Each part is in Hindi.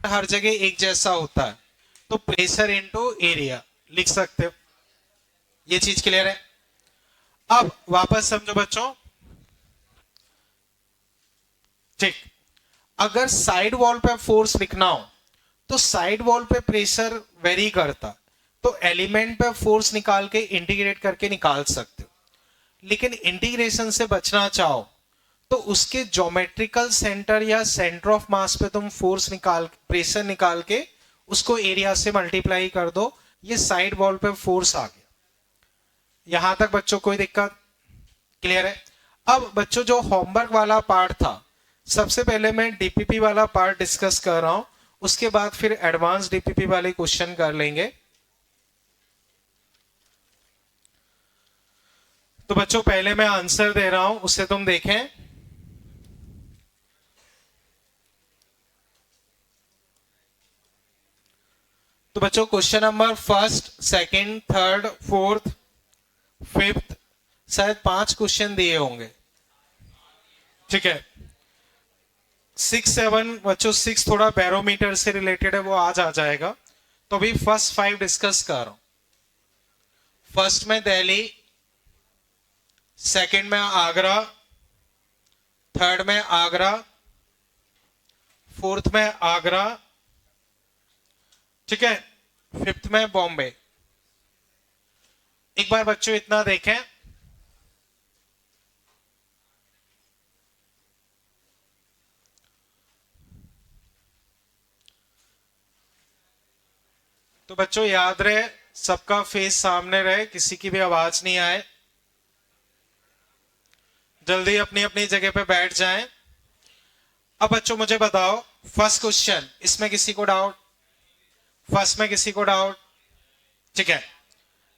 हर जगह एक जैसा होता है, तो प्रेशर इनटू एरिया लिख सकते हो। ये चीज क्लियर है? अब वापस समझो बच्चों, ठीक। अगर साइड वॉल पे फोर्स लिखना हो तो साइड वॉल पे प्रेशर वेरी करता, तो एलिमेंट पे फोर्स निकाल के इंटीग्रेट करके निकाल सकते हो। लेकिन इंटीग्रेशन से बचना चाहो तो उसके ज्योमेट्रिकल सेंटर या सेंटर ऑफ मास पे तुम फोर्स निकाल, प्रेशर निकाल के उसको एरिया से मल्टीप्लाई कर दो, ये साइड वॉल पे फोर्स आ गया। यहां तक बच्चों कोई दिक्कत? क्लियर है? अब बच्चों जो होमवर्क वाला पार्ट था, सबसे पहले मैं डीपीपी वाला पार्ट डिस्कस कर रहा हूं, उसके बाद फिर एडवांस डीपीपी वाले क्वेश्चन कर लेंगे। तो बच्चों पहले मैं आंसर दे रहा हूं, उससे तुम देखें। तो बच्चों question number first, second, third, fourth, fifth, शायद 5 क्वेश्चन दिए होंगे, ठीक है। 6, 7 बच्चों, 6 थोड़ा बैरोमीटर से रिलेटेड है, वो आज आ जाएगा। तो अभी फर्स्ट 5 डिस्कस कर रहा हूं। फर्स्ट में दिल्ली, सेकंड में आगरा, थर्ड में आगरा, फोर्थ में आगरा, ठीक है, फिफ्थ में बॉम्बे। एक बार बच्चों इतना देखें, तो बच्चों याद रहे, सबका फेस सामने रहे, किसी की भी आवाज नहीं आए। जल्दी अपनी अपनी जगह पे बैठ जाएं। अब बच्चों मुझे बताओ, फर्स्ट क्वेश्चन, इसमें किसी को डाउट? फर्स्ट में किसी को डाउट? ठीक है।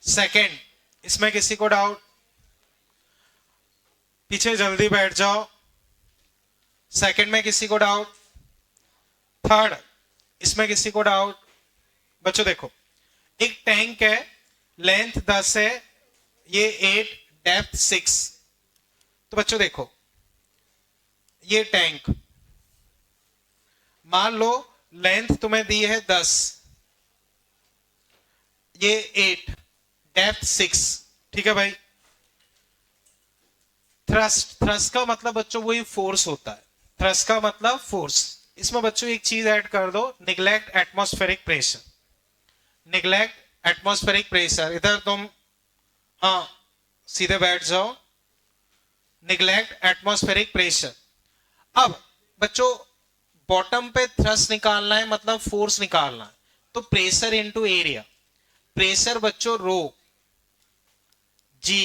सेकंड, इसमें किसी को डाउट? पीछे जल्दी बैठ जाओ। सेकंड में किसी को डाउट? थर्ड, इसमें किसी को डाउट? बच्चों देखो, एक टैंक है, लेंथ 10 है, ये 8, डेप्थ 6। तो बच्चों देखो, ये टैंक, मान लो लेंथ तुम्हें दी है 10, ये 8, डेप्थ 6, ठीक है भाई। थ्रस्ट, थ्रस्ट का मतलब बच्चों वही फोर्स होता है, थ्रस्ट का मतलब फोर्स। इसमें बच्चों एक चीज ऐड कर दो, neglect atmospheric pressure. Neglect atmospheric pressure, इधर तुम, हाँ सीधे बैठ जाओ। Neglect atmospheric pressure. अब बच्चों बॉटम पे थ्रस्ट निकालना है, मतलब फोर्स निकालना है, तो प्रेशर इनटू एरिया। प्रेशर बच्चों रो जी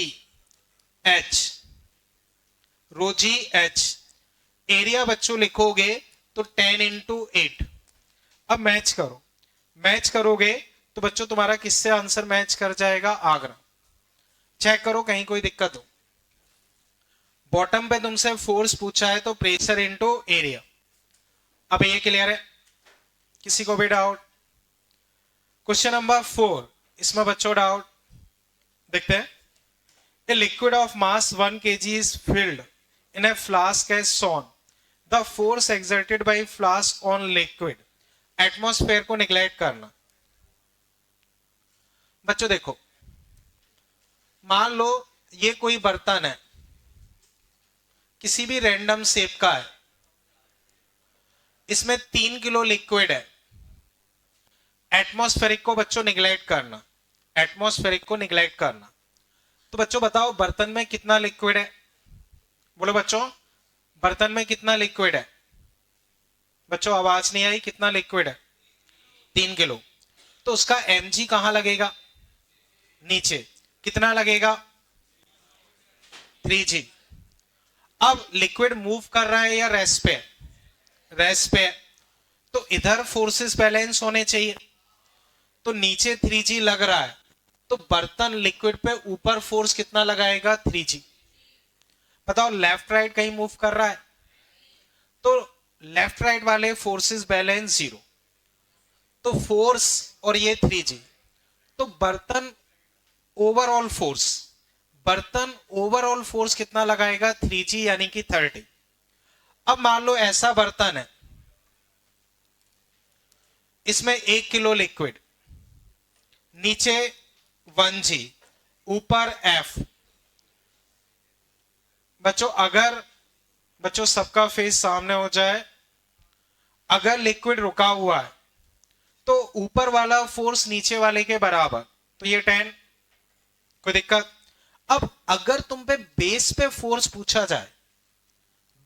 एच, रो जी एच। एरिया बच्चों लिखोगे तो 10 इंटू 8। अब मैच करो, मैच करोगे तो बच्चों तुम्हारा किससे आंसर मैच कर जाएगा? आगरा। चेक करो कहीं कोई दिक्कत हो। बॉटम पे तुमसे फोर्स पूछा है तो प्रेशर इनटू एरिया। अब ये क्लियर है? किसी को भी डाउट? क्वेश्चन नंबर 4, इसमें बच्चों डाउट देखते हैं। A liquid of mass 1 kg is filled in a flask as shown. The force exerted by flask on liquid. Atmosphere को निगलेक्ट करना। बच्चों देखो, मान लो ये कोई बर्तन है, किसी भी रैंडम शेप का है, इसमें 3 किलो लिक्विड है। एटमॉस्फेरिक को बच्चों निगलेक्ट करना, एटमॉस्फेरिक को निगलेक्ट करना। तो बच्चों बताओ बर्तन में कितना लिक्विड है? बोलो बच्चों, बर्तन में कितना लिक्विड है? बच्चों आवाज नहीं आई, कितना लिक्विड है? 3 किलो। तो उसका mg कहां लगेगा? नीचे। कितना लगेगा? 3g। अब लिक्विड मूव कर रहा है या रेस्ट पे? रेस्ट पे। तो इधर फोर्सेस बैलेंस होने चाहिए, तो नीचे 3g लग रहा है, तो बर्तन लिक्विड पे ऊपर फोर्स कितना लगाएगा? 3g। बताओ लेफ्ट राइट कहीं मूव कर रहा है? तो लेफ्ट राइट वाले फोर्सेस बैलेंस 0, तो फोर्स और ये 3g, तो बर्तन ओवरऑल फोर्स, बर्तन ओवरऑल फोर्स कितना लगाएगा? 3g यानी कि 30। अब मान लो ऐसा बर्तन है, इसमें 1 किलो लिक्विड, नीचे 1G, ऊपर F। बच्चों अगर बच्चों सबका फेस सामने हो जाए, अगर लिक्विड रुका हुआ है तो ऊपर वाला फोर्स नीचे वाले के बराबर, तो ये 10, कोई दिक्कत? अब अगर तुम पे बेस पे फोर्स पूछा जाए,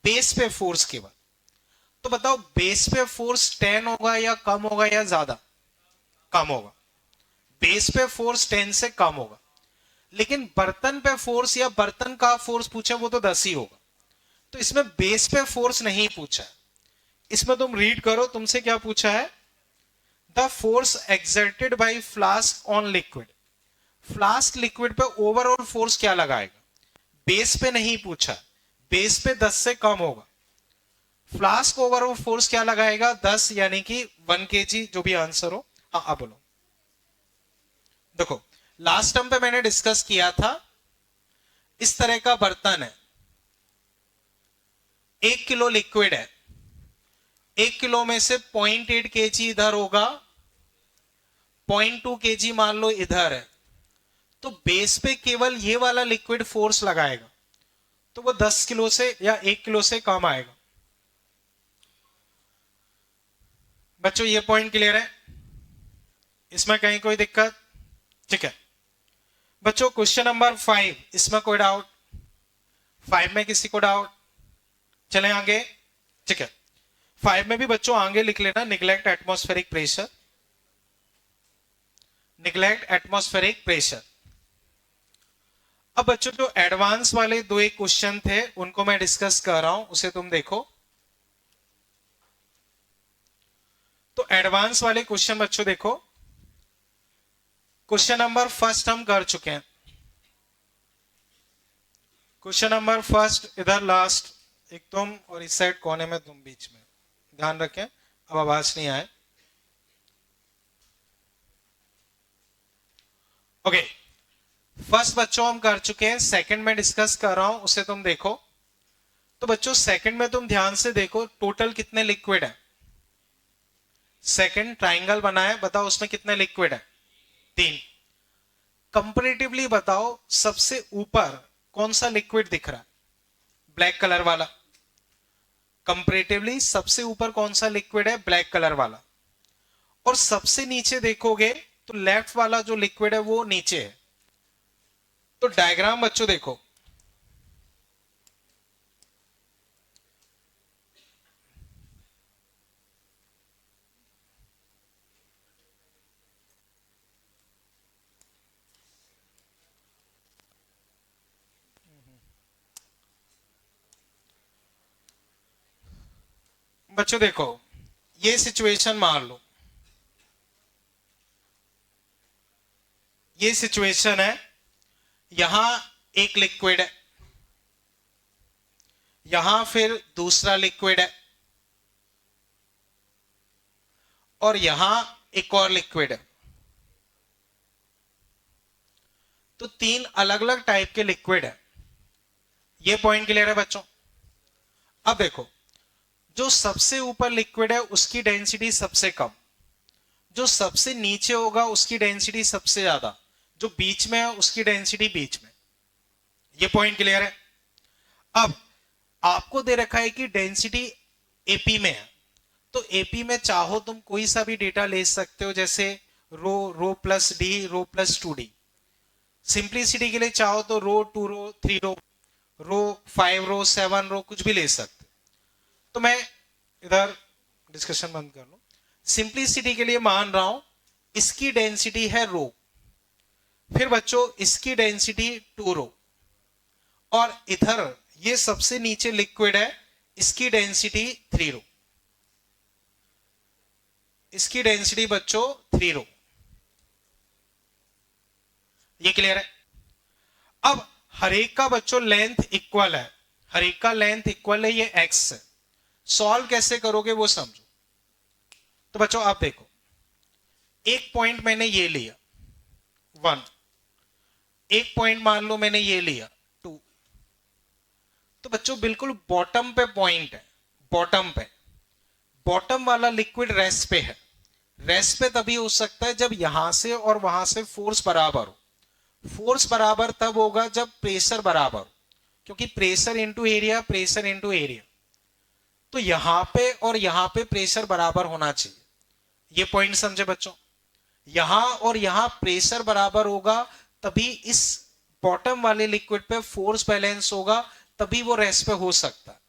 बेस पे फोर्स केवल, तो बताओ बेस पे फोर्स 10 होगा या कम होगा या ज्यादा? कम होगा। बेस पे फोर्स 10 से कम होगा। लेकिन बर्तन पे फोर्स या बर्तन का फोर्स पूछे वो तो 10 ही होगा। तो इसमें बेस पे फोर्स नहीं पूछा है। इसमें तुम रीड करो, तुमसे क्या पूछा है? The force exerted by flask on liquid. Flask liquid पे ओवरऑल फोर्स क्या लगाएगा? बेस पे नहीं पूछा, बेस पे 10 से कम होगा। फ्लास्क ओवरऑल फोर्स क्या लगाएगा? 10, यानी कि 1 kg, जो भी आंसर हो। हाँ अब बोलो। देखो लास्ट टर्म पे मैंने डिस्कस किया था, इस तरह का बर्तन है, 1 किलो लिक्विड है, 1 किलो में से 0.8 kg इधर होगा, 0.2 kg मान लो इधर है, तो बेस पे केवल ये वाला लिक्विड फोर्स लगाएगा, तो वो 10 किलो से या 1 किलो से कम आएगा। बच्चों ये पॉइंट क्लियर है? इसमें कहीं कोई दिक्कत? ठीक है बच्चों, क्वेश्चन नंबर 5, इसमें कोई डाउट? 5 में किसी को डाउट? चलें आगे। ठीक है 5 में भी बच्चों आगे लिख लेना, neglect atmospheric pressure, neglect atmospheric pressure. अब बच्चों जो एडवांस वाले दो एक क्वेश्चन थे उनको मैं डिस्कस कर रहा हूं, उसे तुम देखो। तो एडवांस वाले क्वेश्चन बच्चों देखो, क्वेश्चन नंबर फर्स्ट हम कर चुके हैं। क्वेश्चन नंबर फर्स्ट इधर लास्ट, एक तुम और इस साइड कोने में तुम बीच में, ध्यान रखें अब आवाज नहीं आए। ओके फर्स्ट बच्चों हम कर चुके हैं, सेकंड में डिस्कस कर रहा हूं, उसे तुम देखो। तो बच्चों सेकंड में तुम ध्यान से देखो, टोटल कितने लिक्विड है? सेकंड ट्राइंगल बना है, बताओ उसमें कितने लिक्विड है? 3। कंपैरेटिवली बताओ सबसे ऊपर कौन सा लिक्विड दिख रहा है? ब्लैक कलर वाला। कंपैरेटिवली सबसे ऊपर कौन सा लिक्विड है? ब्लैक कलर वाला। और सबसे नीचे देखोगे तो लेफ्ट वाला जो लिक्विड है वो नीचे है। तो डायग्राम बच्चों देखो, बच्चों देखो ये सिचुएशन मान लो, ये सिचुएशन है, यहां एक लिक्विड है, यहां फिर दूसरा लिक्विड है, और यहां एक और लिक्विड है। तो 3 अलग अलग टाइप के लिक्विड है। ये पॉइंट क्लियर है बच्चों? अब देखो जो सबसे ऊपर लिक्विड है उसकी डेंसिटी सबसे कम, जो सबसे नीचे होगा उसकी डेंसिटी सबसे ज्यादा, जो बीच में है उसकी डेंसिटी बीच में। ये पॉइंट क्लियर है? अब आपको दे रखा है कि डेंसिटी एपी में है, तो एपी में चाहो तुम कोई सा भी डेटा ले सकते हो, जैसे रो प्लस डी, रो प्लस 2D। सिंप्लिसिटी के लिए चाहो तो रो 2 रो 3 रो 5 रो 7 रो कुछ भी ले सकते। तो मैं इधर डिस्कशन बंद कर लूं, सिंप्लिसिटी के लिए मान रहा हूं इसकी डेंसिटी है रो, फिर बच्चों इसकी डेंसिटी 2 रो, और इधर ये सबसे नीचे लिक्विड है, इसकी डेंसिटी 3 रो, इसकी डेंसिटी बच्चों 3 रो। ये क्लियर है? अब हर एक का बच्चों लेंथ इक्वल है, हर एक का लेंथ इक्वल है, ये एक्स है। सॉल्व कैसे करोगे वो समझो। तो बच्चों आप देखो, एक पॉइंट मैंने ये लिया 1, एक पॉइंट मान लो मैंने ये लिया 2। तो बच्चों बिल्कुल बॉटम पे पॉइंट है, बॉटम पे, बॉटम वाला लिक्विड रेस्ट पे है, रेस्ट पे तभी हो सकता है जब यहां से और वहां से फोर्स बराबर हो। फोर्स बराबर तब होगा जब प्रेशर बराबर हो, क्योंकि pressure into area, pressure into area. तो यहां पे और यहां पे प्रेशर बराबर होना चाहिए। ये पॉइंट समझे बच्चों? यहां और यहां प्रेशर बराबर होगा तभी इस बॉटम वाले लिक्विड पे फोर्स बैलेंस होगा, तभी वो रेस्ट पे हो सकता है।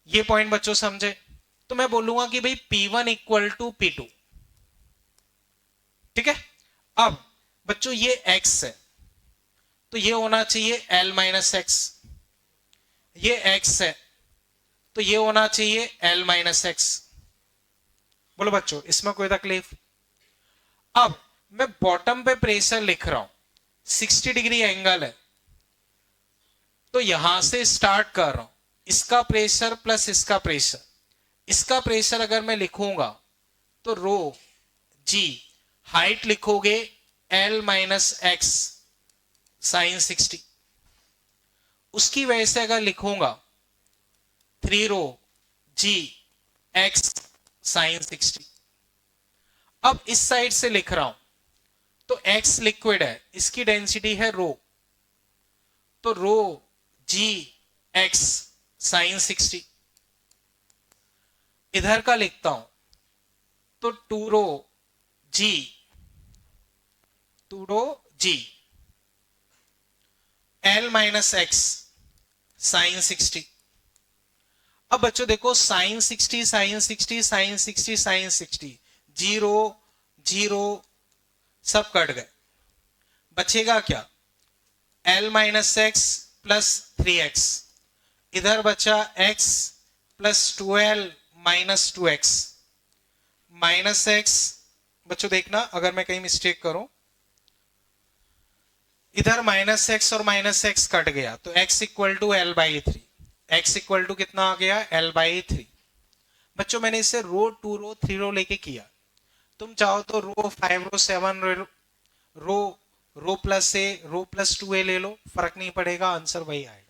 ये पॉइंट बच्चों समझे? तो मैं बोलूंगा कि भाई P1 इक्वल टू P2, ठीक है। अब बच्चों ये x है तो ये होना चाहिए L माइनस एक्स, ये x है तो ये होना चाहिए L माइनस एक्स। बोलो बच्चों इसमें कोई तकलीफ? अब मैं बॉटम पे प्रेशर लिख रहा हूं, 60 डिग्री एंगल है, तो यहां से स्टार्ट कर रहा हूं, इसका प्रेशर प्लस इसका प्रेशर। इसका प्रेशर अगर मैं लिखूंगा तो रो जी, हाइट लिखोगे L माइनस एक्स साइन 60। उसकी वजह से अगर लिखूंगा 3 रो जी एक्स साइन 60। अब इस साइड से लिख रहा हूं तो x लिक्विड है, इसकी डेंसिटी है रो, तो रो जी एक्स साइन 60। इधर का लिखता हूं तो 2 rho g L minus x sine 60। अब बच्चों देखो sine 60 sine 60 sine 60 sine 60, zero zero सब कट गए, बचेगा क्या? L minus x plus 3x, इधर बचा x plus 2L minus 2x minus x. बच्चों देखना अगर मैं कहीं मिस्टेक करूं, इधर माइनस एक्स और माइनस एक्स कट गया तो x equal to L by 3, x equal to कितना आ गया? L by 3। बच्चों मैंने इसे रो 2 रो 3 रो लेके किया, तुम चाहो तो रो 5 रो 7 रो प्लस ए रो प्लस 2a ले लो, फर्क नहीं पड़ेगा, आंसर वही आएगा।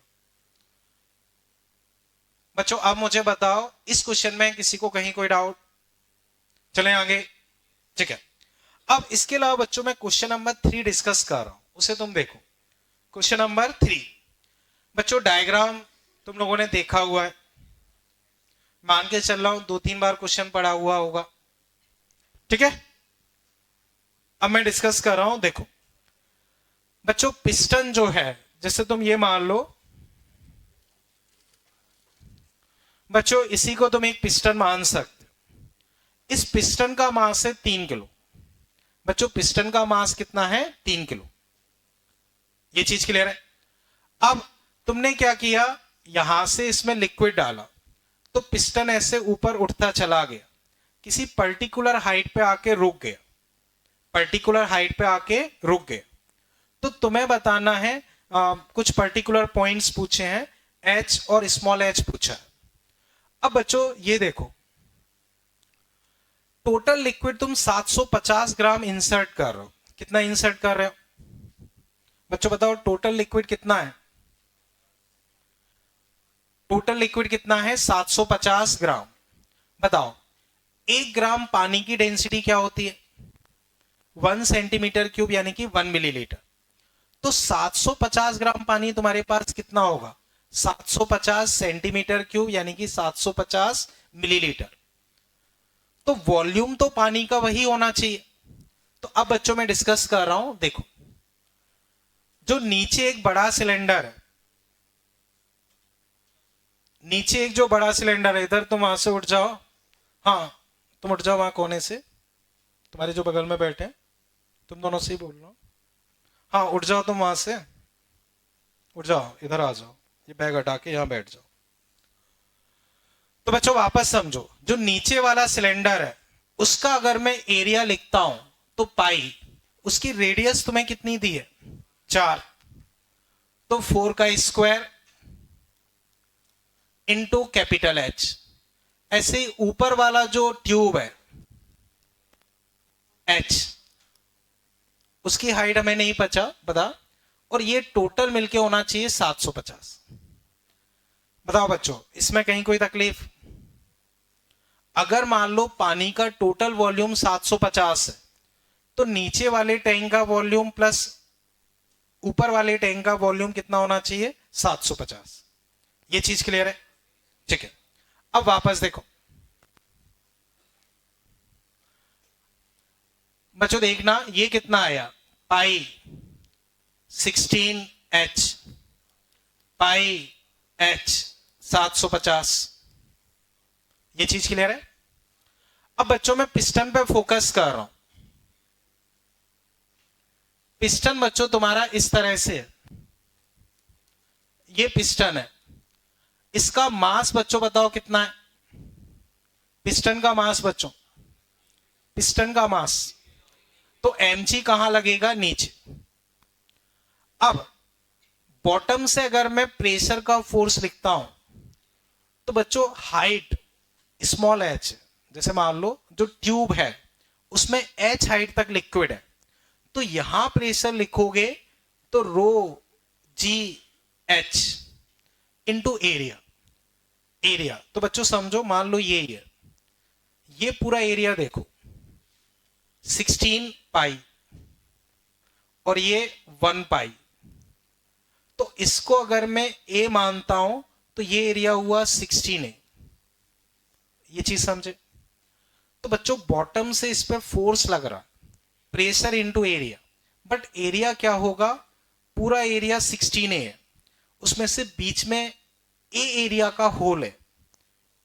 बच्चों अब मुझे बताओ इस क्वेश्चन में किसी को कहीं कोई डाउट? चलें आगे, ठीक है। अब इसके अलावा बच्चों मैं क्वेश्चन नंबर 3 डिस्कस कर रहा हूं, उसे तुम देखो। क्वेश्चन नंबर 3 बच्चों डायग्राम तुम लोगों ने देखा हुआ है, मान के चल रहा हूं 2-3 बार क्वेश्चन पढ़ा हुआ होगा, ठीक है। अब मैं डिस्कस कर रहा हूं, देखो बच्चों पिस्टन जो है, जैसे तुम ये मान लो बच्चों, इसी को तुम एक पिस्टन मान सकते हो। इस पिस्टन का मास है 3 किलो। बच्चों पिस्टन का मास कितना है? 3 किलो। ये चीज क्लियर है? अब तुमने क्या किया, यहां से इसमें लिक्विड डाला तो पिस्टन ऐसे ऊपर उठता चला गया, किसी पर्टिकुलर हाइट पे आके रुक गया, पर्टिकुलर हाइट पे आके रुक गया। तो तुम्हें बताना है कुछ पर्टिकुलर पॉइंट्स पूछे हैं, H और स्मॉल h पूछा है। अब बच्चों ये देखो, टोटल लिक्विड तुम 750 ग्राम इंसर्ट कर रहे हो। कितना इंसर्ट कर रहे हो बच्चों? बताओ टोटल लिक्विड कितना है? टोटल लिक्विड कितना है? 750 ग्राम। बताओ 1 ग्राम पानी की डेंसिटी क्या होती है? 1 सेंटीमीटर क्यूब यानी कि 1 मिलीलीटर। तो 750 ग्राम पानी तुम्हारे पास कितना होगा? 750 सेंटीमीटर क्यूब यानी कि 750 मिलीलीटर। तो वॉल्यूम तो पानी का वही होना चाहिए। तो अब बच्चों मैं डिस्कस कर रहा हूं, देखो जो नीचे एक बड़ा सिलेंडर है, नीचे एक जो बड़ा सिलेंडर है, इधर तुम वहां से उठ जाओ, हाँ तुम उठ जाओ वहां कोने से, तुम्हारे जो बगल में बैठे तुम दोनों से ही बोल रहा हूं, हाँ उठ जाओ तुम वहां से, उठ जाओ इधर आ जाओ, ये बैग हटा के यहां बैठ जाओ। तो बच्चों वापस समझो, जो नीचे वाला सिलेंडर है उसका अगर मैं एरिया लिखता हूं तो पाई, उसकी रेडियस तुम्हें कितनी दी है? 4, तो 4 का स्क्वायर इंटू कैपिटल H। ऐसे ही ऊपर वाला जो ट्यूब है H, उसकी हाइट हमें नहीं पता, और ये टोटल मिलके होना चाहिए 750। बताओ बच्चों इसमें कहीं कोई तकलीफ? अगर मान लो पानी का टोटल वॉल्यूम 750 है, तो नीचे वाले टैंक का वॉल्यूम प्लस ऊपर वाले टैंक का वॉल्यूम कितना होना चाहिए? 750। ये चीज क्लियर है? ठीक है, अब वापस देखो बच्चों, देखना ये कितना आया, पाई 16H, पाई H 750। ये चीज क्लियर है? अब बच्चों मैं पिस्टन पे फोकस कर रहा हूं। पिस्टन बच्चों तुम्हारा इस तरह से है, ये पिस्टन है, इसका मास बच्चों बताओ कितना है? पिस्टन का मास बच्चों, पिस्टन का मास, तो mg कहां लगेगा? नीचे। अब बॉटम से अगर मैं प्रेशर का फोर्स लिखता हूं, तो बच्चों हाइट स्मॉल h, जैसे मान लो जो ट्यूब है उसमें h हाइट तक लिक्विड है, तो यहां प्रेशर लिखोगे तो rho g h into area. Area तो बच्चों समझो, मान लो ये पूरा एरिया देखो 16 पाई और ये 1 पाई, तो इसको अगर मैं ए मानता हूं तो ये एरिया हुआ 16A। ये चीज समझे? तो बच्चों बॉटम से इस पे फोर्स लग रहा, pressure into area, but area क्या होगा? पूरा एरिया 16A है, उसमें से बीच में ए एरिया का होल है,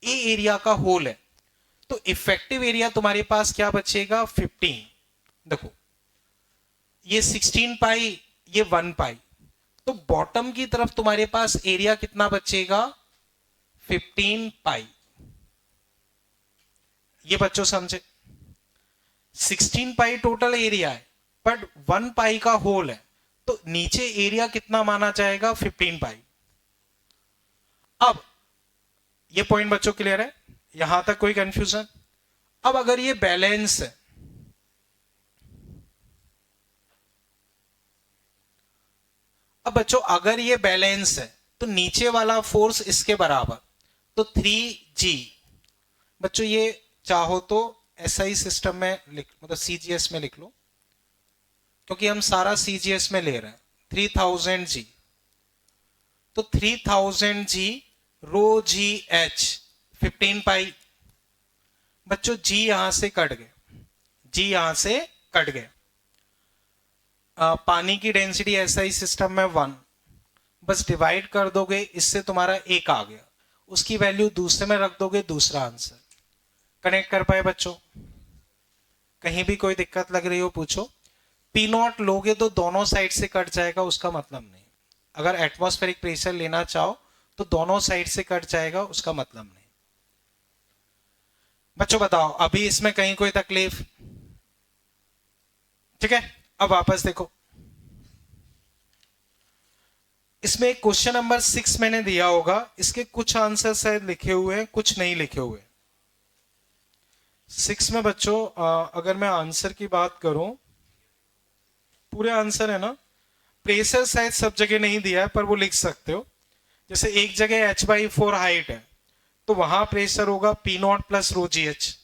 ए एरिया का होल है, तो इफेक्टिव एरिया तुम्हारे पास क्या बचेगा? 15। देखो ये 16 पाई, ये 1 पाई, तो बॉटम की तरफ तुम्हारे पास एरिया कितना बचेगा? 15 पाई। ये बच्चों समझे? 16 पाई टोटल एरिया है, बट 1 पाई का होल है, तो नीचे एरिया कितना माना जाएगा? 15 पाई। अब ये पॉइंट बच्चों क्लियर है? यहां तक कोई कंफ्यूजन? अब अगर ये बैलेंस है, अब बच्चों अगर ये बैलेंस है तो नीचे वाला फोर्स इसके बराबर, तो 3G। बच्चों ये चाहो तो SI सिस्टम में लिख, मतलब CGS में लिख लो, क्योंकि हम सारा CGS में ले रहे हैं। 3000G, तो 3000G रो जी एच 15 पाई। बच्चों G यहां से कट गए, G यहां से कट गए। पानी की डेंसिटी SI सिस्टम में 1, बस डिवाइड कर दोगे, इससे तुम्हारा 1 आ गया, उसकी वैल्यू दूसरे में रख दोगे, दूसरा आंसर। कनेक्ट कर पाए बच्चों? कहीं भी कोई दिक्कत लग रही हो पूछो। P0 लोगे तो दोनों साइड से कट जाएगा, उसका मतलब नहीं। अगर एटमॉस्फेरिक प्रेशर लेना चाहो तो दोनों साइड से कट जाएगा, उसका मतलब नहीं। बच्चों बताओ अभी इसमें कहीं कोई तकलीफ? ठीक है, अब वापस देखो, इसमें एक क्वेश्चन नंबर 6 मैंने दिया होगा, इसके कुछ आंसर शायद लिखे हुए हैं, कुछ नहीं लिखे हुए। 6 में बच्चों अगर मैं आंसर की बात करूं, पूरे आंसर है ना, प्रेशर शायद सब जगह नहीं दिया है, पर वो लिख सकते हो। जैसे एक जगह H/4 हाइट है, तो वहां प्रेशर होगा P0 plus rho g H,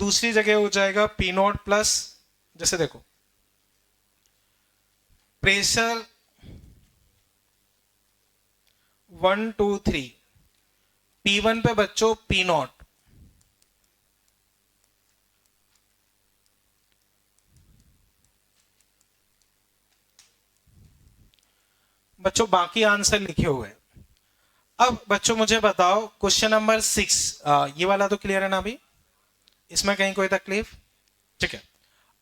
दूसरी जगह हो जाएगा P0 प्लस, जैसे देखो प्रेशर 1 2 3, P1 पे बच्चों P0, बच्चों बाकी आंसर लिखे हुए हैं। अब बच्चों मुझे बताओ क्वेश्चन नंबर 6, ये वाला तो क्लियर है ना अभी? इसमें कहीं कोई तकलीफ? ठीक है,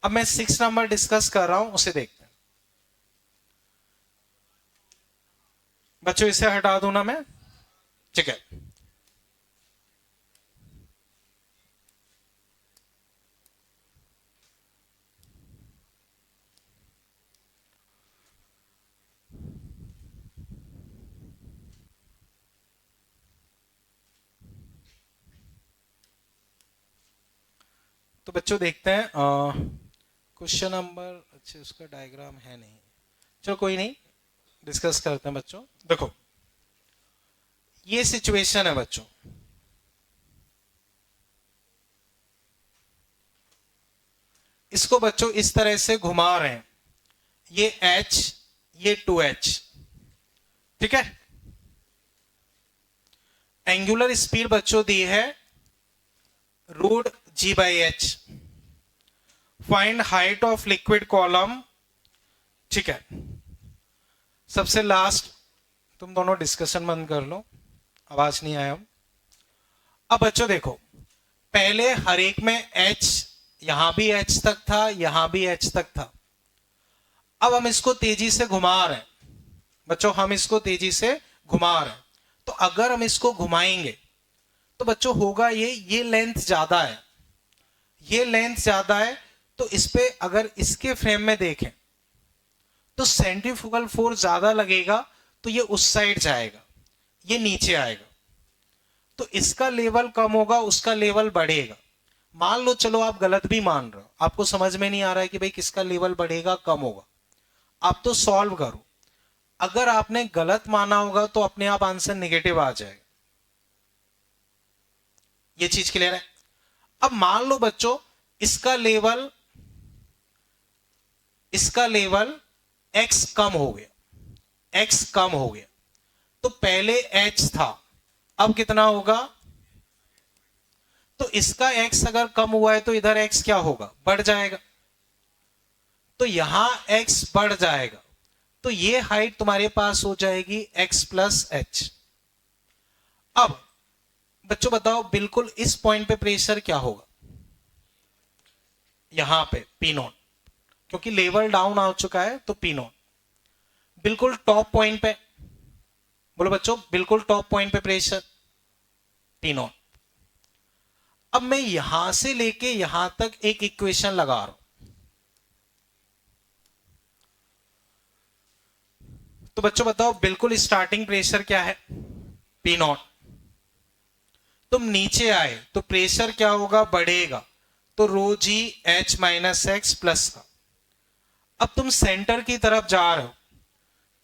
अब मैं 6 नंबर डिस्कस कर रहा हूं, उसे देखते हैं। बच्चों इसे हटा दूं ना मैं? ठीक है, तो बच्चों देखते हैं क्वेश्चन नंबर, अच्छा उसका डायग्राम है नहीं, चलो कोई नहीं, डिस्कस करते हैं बच्चों। देखो ये सिचुएशन है बच्चों, इसको बच्चों इस तरह से घुमा रहे हैं, ये H, ये 2H, ठीक है। एंगुलर स्पीड बच्चों दी है root G/H। Find height of liquid column, ठीक है। सबसे लास्ट, तुम दोनों डिस्कशन बंद कर लो, आवाज नहीं आया। अब बच्चों देखो, पहले हर एक में H, यहां भी H तक था, यहां भी H तक था। अब हम इसको तेजी से घुमा रहे हैं बच्चों, हम इसको तेजी से घुमा रहे हैं। तो अगर हम इसको घुमाएंगे तो बच्चों होगा ये लेंथ ज्यादा है, ये लेंथ ज्यादा है। तो इस पे अगर इसके फ्रेम में देखें तो सेंट्रीफ्यूगल फोर्स ज्यादा लगेगा, तो ये उस साइड जाएगा, ये नीचे आएगा। तो इसका लेवल कम होगा, उसका लेवल बढ़ेगा। मान लो चलो आप गलत भी मान रहे हो, आपको समझ में नहीं आ रहा है कि भाई किसका लेवल बढ़ेगा कम होगा, आप तो सॉल्व करो। अगर आपने गलत माना होगा तो अपने आप आंसर नेगेटिव आ जाएगा। ये चीज क्लियर है। अब मान लो बच्चों इसका लेवल x कम हो गया, x कम हो गया, तो पहले h था, अब कितना होगा? तो इसका x अगर कम हुआ है तो इधर x क्या होगा? बढ़ जाएगा। तो यहां x बढ़ जाएगा, तो ये हाइट तुम्हारे पास हो जाएगी x प्लस h। अब बच्चों बताओ बिल्कुल इस पॉइंट पे प्रेशर क्या होगा? यहां पे P0, क्योंकि लेवल डाउन आ चुका है तो P0। बिल्कुल टॉप पॉइंट पे, बोलो बच्चों, बिल्कुल टॉप पॉइंट पे प्रेशर T0। अब मैं यहां से लेके यहां तक एक इक्वेशन लगा रहा हूं, तो बच्चों बताओ बिल्कुल स्टार्टिंग प्रेशर क्या है? P0। तुम नीचे आए तो प्रेशर क्या होगा? बढ़ेगा, तो रो जी H माइनस एक्स प्लस का। अब तुम सेंटर की तरफ जा रहे हो,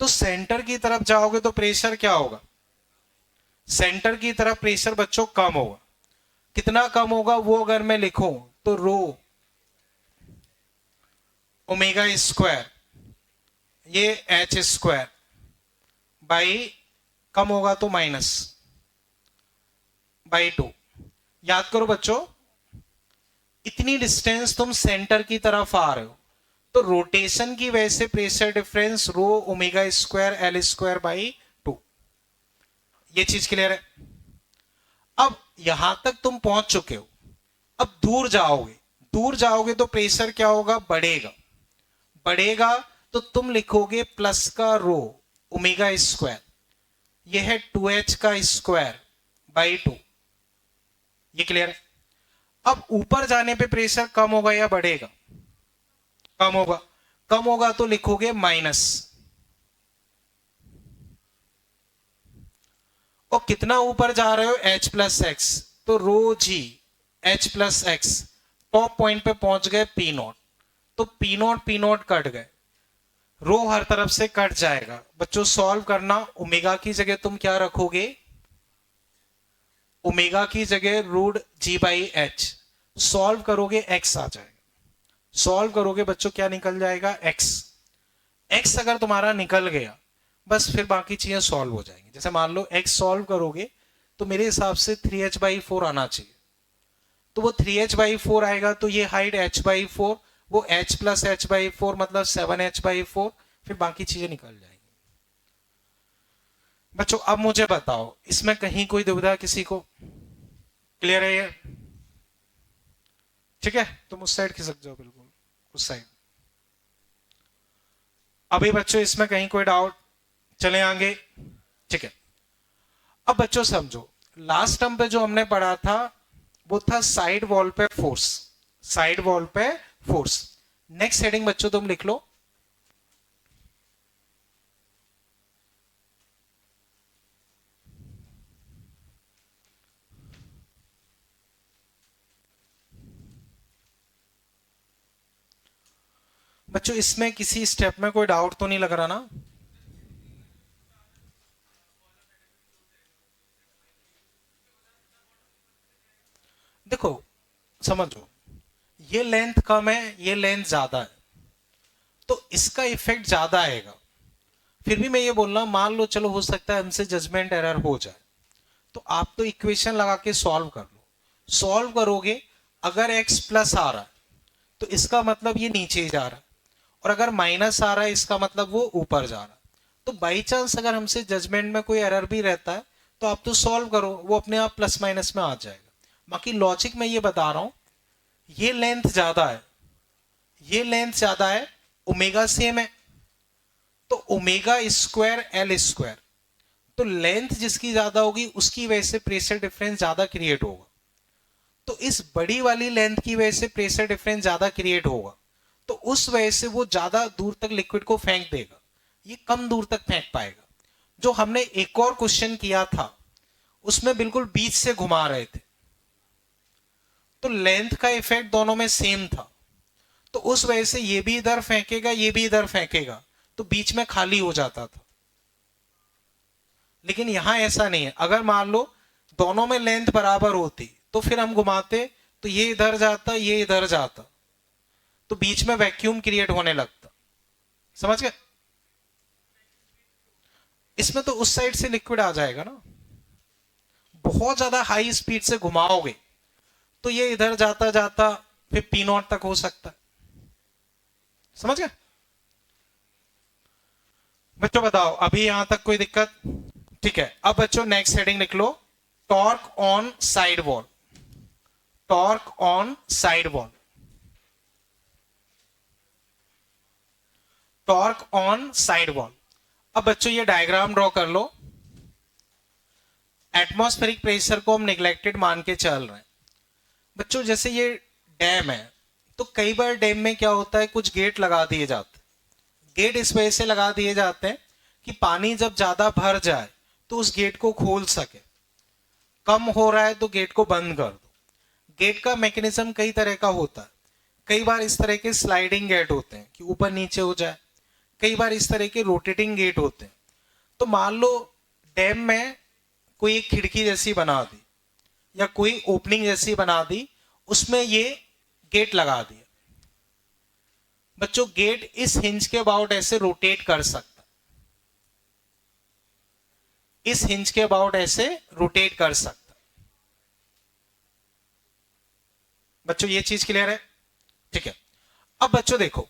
तो सेंटर की तरफ जाओगे तो प्रेशर क्या होगा? सेंटर की तरफ प्रेशर बच्चों कम होगा। कितना कम होगा वो अगर मैं लिखूं तो रो ओमेगा स्क्वायर, ये H स्क्वायर बाई, कम होगा तो माइनस बाई 2। याद करो बच्चों, इतनी डिस्टेंस तुम सेंटर की तरफ आ रहे हो, तो रोटेशन की वजह से pressure difference row omega square L square by 2। ये चीज क्लियर है। अब यहां तक तुम पहुंच चुके हो, अब दूर जाओगे, दूर जाओगे तो प्रेशर क्या होगा? बढ़ेगा, बढ़ेगा तो तुम लिखोगे प्लस का रो ओमेगा स्क्वायर, यह है 2h का स्क्वायर बाई 2। ये क्लियर है। अब ऊपर जाने पे प्रेशर कम होगा या बढ़ेगा? कम होगा, कम होगा तो लिखोगे माइनस, और कितना ऊपर जा रहे हो? H प्लस एक्स, तो रो जी H plus x, top point पे पहुंच गए P0, तो P0 कट गए, रो हर तरफ से कट जाएगा। बच्चों सॉल्व करना, ओमेगा की जगह तुम क्या रखोगे? ओमेगा की जगह रूट G/H। सॉल्व करोगे x आ जाएगा, सॉल्व करोगे बच्चों क्या निकल जाएगा? x। x अगर तुम्हारा निकल गया बस फिर बाकी चीजें सॉल्व हो जाएंगी। जैसे मान लो x सॉल्व करोगे तो मेरे हिसाब से 3h/4 आना चाहिए, तो वो 3h/4 आएगा, तो ये हाइट h/4, वो h प्लस h/4 मतलब 7h/4, फिर बाकी चीजें निकल जाएंगी। बच्चों अब मुझे बताओ इसमें कहीं कोई दुविधा किसी को? क्लियर है ये? ठीक है, तुम उस साइड खिसक जाओ, बिल्कुल उस साइड। अभी बच्चों इसमें कहीं कोई डाउट? चले आगे, ठीक है। अब बच्चों समझो, लास्ट टर्म पे जो हमने पढ़ा था वो था साइड वॉल पे फोर्स, साइड वॉल पे फोर्स। नेक्स्ट हेडिंग बच्चों तुम लिख लो, बच्चों इसमें किसी स्टेप में कोई डाउट तो नहीं लग रहा ना? देखो समझो, ये लेंथ कम है, ये लेंथ ज्यादा है, तो इसका इफेक्ट ज्यादा आएगा। फिर भी मैं ये बोल रहा हूं, मान लो चलो हो सकता है हमसे जजमेंट एरर हो जाए, तो आप तो इक्वेशन लगा के सॉल्व कर लो। सॉल्व करोगे, अगर x प्लस आ रहा है तो इसका मतलब ये नीचे ही जा रहा है, और अगर माइनस आ रहा है इसका मतलब वो ऊपर जा रहा है। तो बाई चांस अगर हमसे जजमेंट में कोई एरर भी रहता है तो आप तो सॉल्व करो, वो अपने आप प्लस माइनस में आ जाएगा। बाकी लॉजिक में ये बता रहा हूं, ये लेंथ ज्यादा है, ये लेंथ ज्यादा है, ओमेगा सेम है, तो ओमेगा स्क्वायर एल स्क्वायर, तो लेंथ जिसकी ज्यादा होगी उसकी वजह से प्रेशर डिफरेंस ज्यादा क्रिएट होगा। तो इस बड़ी वाली लेंथ की वजह से प्रेशर डिफरेंस ज्यादा क्रिएट होगा, तो उस वजह से वो ज्यादा दूर तक लिक्विड को फेंक देगा, ये कम दूर तक फेंक पाएगा। जो हमने एक और क्वेश्चन किया था उसमें बिल्कुल बीच से घुमा रहे थे, तो लेंथ का इफेक्ट दोनों में सेम था, तो उस वजह से ये भी इधर फेंकेगा, ये भी इधर फेंकेगा, तो बीच में खाली हो जाता था। लेकिन यहां ऐसा नहीं है, अगर मान लो दोनों में लेंथ बराबर होती तो फिर हम घुमाते तो ये इधर जाता, ये इधर जाता, तो बीच में वैक्यूम क्रिएट होने लगता। समझ गए? इसमें तो उस साइड से लिक्विड आ जाएगा ना, बहुत ज्यादा हाई स्पीड से घुमाओगे तो ये इधर जाता जाता फिर पी नॉट तक हो सकता है। समझ गए बच्चों? बताओ अभी यहां तक कोई दिक्कत? ठीक है, अब बच्चों नेक्स्ट हेडिंग लिख लो, torque on side wall. Torque on side wall, torque on side wall. अब बच्चों ये डायग्राम ड्रॉ कर लो। एटमॉस्फेरिक प्रेशर को हम निगलेक्टेड मान के चल रहे हैं बच्चों। जैसे ये डैम है, तो कई बार डैम में क्या होता है, कुछ गेट लगा दिए जाते हैं। गेट इस वजह से लगा दिए जाते हैं कि पानी जब ज्यादा भर जाए तो उस गेट को खोल सके, कम हो रहा है तो गेट को बंद कर दो। गेट का मैकेनिज्म कई तरह का होता है, कई बार इस तरह के स्लाइडिंग गेट होते हैं कि ऊपर नीचे हो जाए, कई बार इस तरह के रोटेटिंग गेट होते हैं। तो मान लो डैम में कोई एक खिड़की जैसी बना दी या कोई ओपनिंग जैसी बना दी, उसमें ये गेट लगा दिया बच्चों। गेट इस हिंज के अबाउट ऐसे रोटेट कर सकता, इस हिंज के अबाउट ऐसे रोटेट कर सकता। बच्चों ये चीज क्लियर है? ठीक है, अब बच्चों देखो,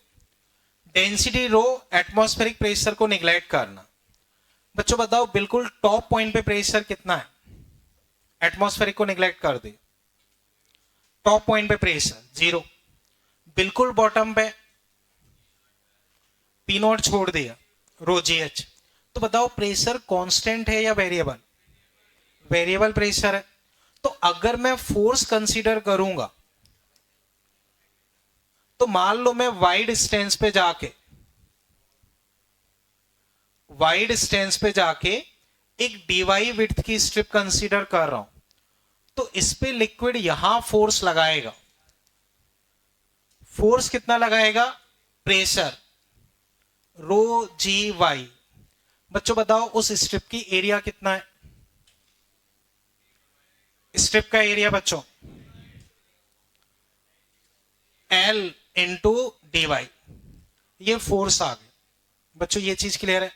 डेंसिटी रो, एटमॉस्फेरिक प्रेशर को निगलेक्ट करना। बच्चों बताओ बिल्कुल टॉप पॉइंट पे प्रेशर कितना है? एटमॉस्फेरिक को निगलेक्ट कर दे, टॉप पॉइंट पे प्रेशर 0। बिल्कुल बॉटम पे पी नॉट छोड़ दिया, रो जी एच। तो बताओ प्रेशर कांस्टेंट है या वेरिएबल? वेरिएबल प्रेशर है। तो अगर मैं फोर्स कंसीडर करूंगा तो मान लो मैं वाइड स्टेंस पे जाके एक डीवाई विड्थ की स्ट्रिप कंसीडर कर रहा हूं, तो इस पे लिक्विड यहां फोर्स लगाएगा। फोर्स कितना लगाएगा? प्रेशर रो जी वाई। बच्चों बताओ उस स्ट्रिप की एरिया कितना है? स्ट्रिप का एरिया बच्चों L इंटू डी वाई, ये फोर्स आ गया। बच्चों ये चीज क्लियर है?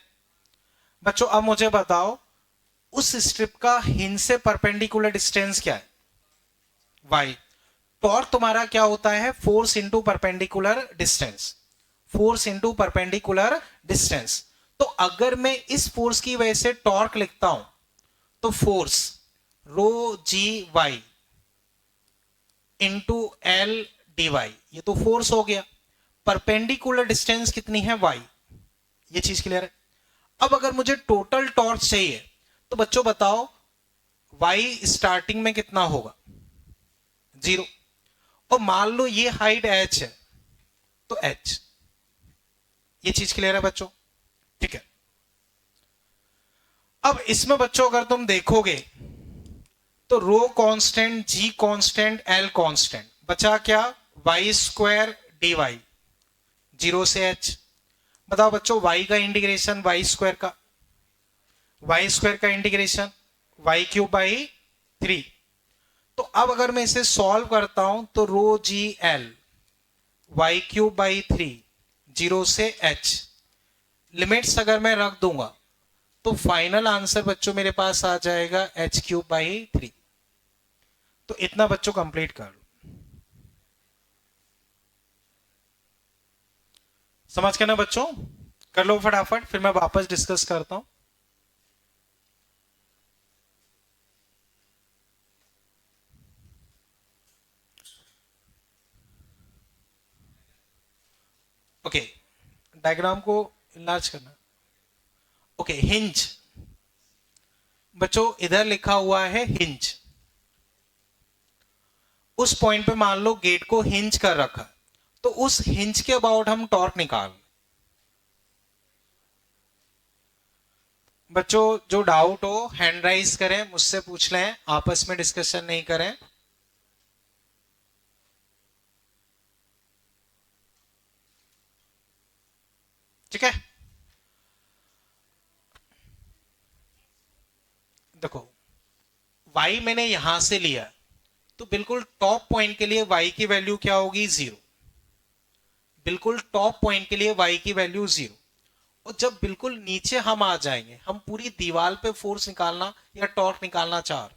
बच्चों अब मुझे बताओ उस स्ट्रिप का हिंज से परपेंडिकुलर डिस्टेंस क्या है? y। टॉर्क तुम्हारा क्या होता है? Force into perpendicular distance, force into perpendicular distance. तो अगर मैं इस फोर्स की वजह से टॉर्क लिखता हूं तो force rho g y into l d y, ये तो फोर्स हो गया। परपेंडिकुलर डिस्टेंस कितनी है? y। ये चीज क्लियर है? अब अगर मुझे टोटल टॉर्क चाहिए तो बच्चों बताओ y स्टार्टिंग में कितना होगा? 0। और मान लो ये हाइट h है तो h। ये चीज क्लियर है बच्चों? ठीक है, अब इसमें बच्चों अगर तुम देखोगे तो रो कांस्टेंट, जी कांस्टेंट, एल कांस्टेंट, बचा क्या? वाई स्क्वायर डी वाई, 0 से h। बताओ बच्चों y का इंटीग्रेशन वाई स्क्वायर का इंटीग्रेशन वाई क्यूब बाई 3। तो अब अगर मैं इसे सॉल्व करता हूं तो rho g l y cube by 3, 0 से h, लिमिट्स अगर मैं रख दूंगा तो फाइनल आंसर बच्चों मेरे पास आ जाएगा h क्यूब बाई 3। तो इतना बच्चों कंप्लीट कर लो। समझ के ना बच्चों, कर लो फटाफट, फिर मैं वापस डिस्कस करता हूं। ओके, डायग्राम को इनलार्ज करना। ओके, हिंज बच्चों इधर लिखा हुआ है हिंज। उस पॉइंट पे मान लो गेट को हिंज कर रखा, तो उस हिंज के अबाउट हम टॉर्क निकाल। बच्चों जो डाउट हो हैंड राइज करें, मुझसे पूछ लें, आपस में डिस्कशन नहीं करें। ठीक है, देखो y मैंने यहां से लिया, तो बिल्कुल टॉप पॉइंट के लिए y की वैल्यू क्या होगी? 0। बिल्कुल टॉप पॉइंट के लिए y की वैल्यू 0। और जब बिल्कुल नीचे हम आ जाएंगे, हम पूरी दीवार पे फोर्स निकालना या टॉर्क निकालना चाह रहे,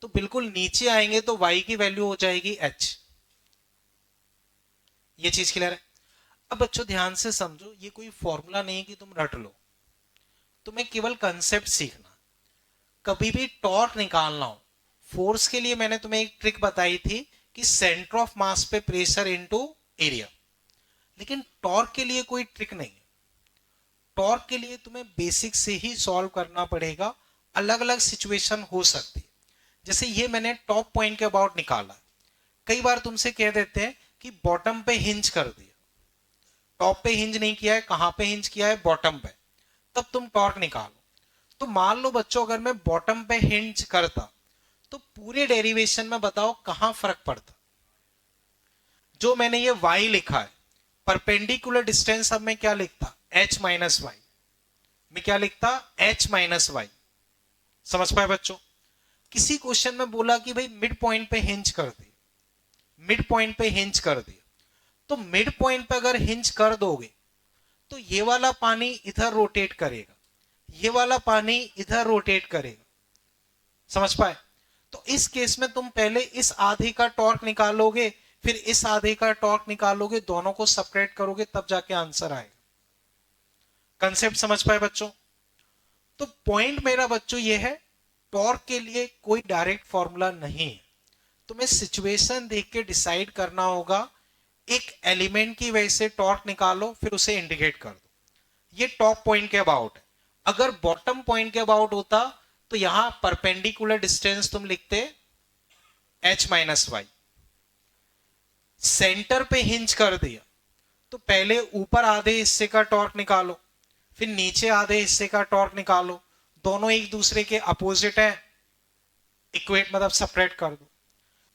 तो बिल्कुल नीचे आएंगे तो y की वैल्यू हो जाएगी h। ये चीज क्लियर है? अब बच्चों ध्यान से समझो, ये कोई फॉर्मूला नहीं कि तुम रट लो, तुम्हें केवल कंसेप्ट सीखना। कभी भी टॉर्क निकालना हो, फोर्स के लिए मैंने तुम्हें एक ट्रिक बताई थी कि सेंटर ऑफ मास पे प्रेशर इनटू एरिया, लेकिन टॉर्क के लिए कोई ट्रिक नहीं है। टॉर्क के लिए तुम्हें बेसिक से ही सॉल्व करना पड़ेगा। अलग अलग सिचुएशन हो सकती है, जैसे ये मैंने टॉप पॉइंट के अबाउट निकाला। कई बार तुमसे कह देते हैं कि बॉटम पे हिंज कर दिया, टॉप पे हिंज नहीं किया है, कहां पे हिंज किया है? बॉटम पे। तब तुम टॉर्क निकालो। तो मान लो बच्चों अगर मैं बॉटम पे हिंज करता, तो पूरे डेरिवेशन में बताओ कहां फर्क पड़ता? जो मैंने ये y लिखा है, परपेंडिकुलर डिस्टेंस, अब मैं क्या लिखता? h minus y. मैं क्या लिखता? h minus y. समझ पाए बच्चों? किसी क्वेश्चन में बोला कि भाई मिड पॉइंट पे हिंज कर दे, मिड पॉइंट पे हिंज कर दिया, तो मिड पॉइंट पे अगर हिंज कर दोगे तो ये वाला पानी इधर रोटेट करेगा, ये वाला पानी इधर रोटेट करेगा। समझ पाए? तो इस केस में तुम पहले इस आधे का टॉर्क निकालोगे, फिर इस आधे का टॉर्क निकालोगे, दोनों को सेपरेट करोगे, तब जाके आंसर आएगा। कंसेप्ट समझ पाए बच्चों? तो पॉइंट मेरा बच्चों ये है, टॉर्क के लिए कोई डायरेक्ट फॉर्मूला नहीं है, तुम्हें सिचुएशन देख के डिसाइड करना होगा। एक एलिमेंट की वजह से टॉर्क निकालो, फिर उसे इंडिकेट कर दो। ये टॉप पॉइंट के अबाउट है। अगर बॉटम पॉइंट के अबाउट होता तो यहां परपेंडिकुलर डिस्टेंस तुम लिखते h माइनस वाई। सेंटर पे हिंज कर दिया, तो पहले ऊपर आधे हिस्से का टॉर्क निकालो, फिर नीचे आधे हिस्से का टॉर्क निकालो। दोनों एक दूसरे के अपोजिट है, इक्वेट मतलब सेपरेट कर दो।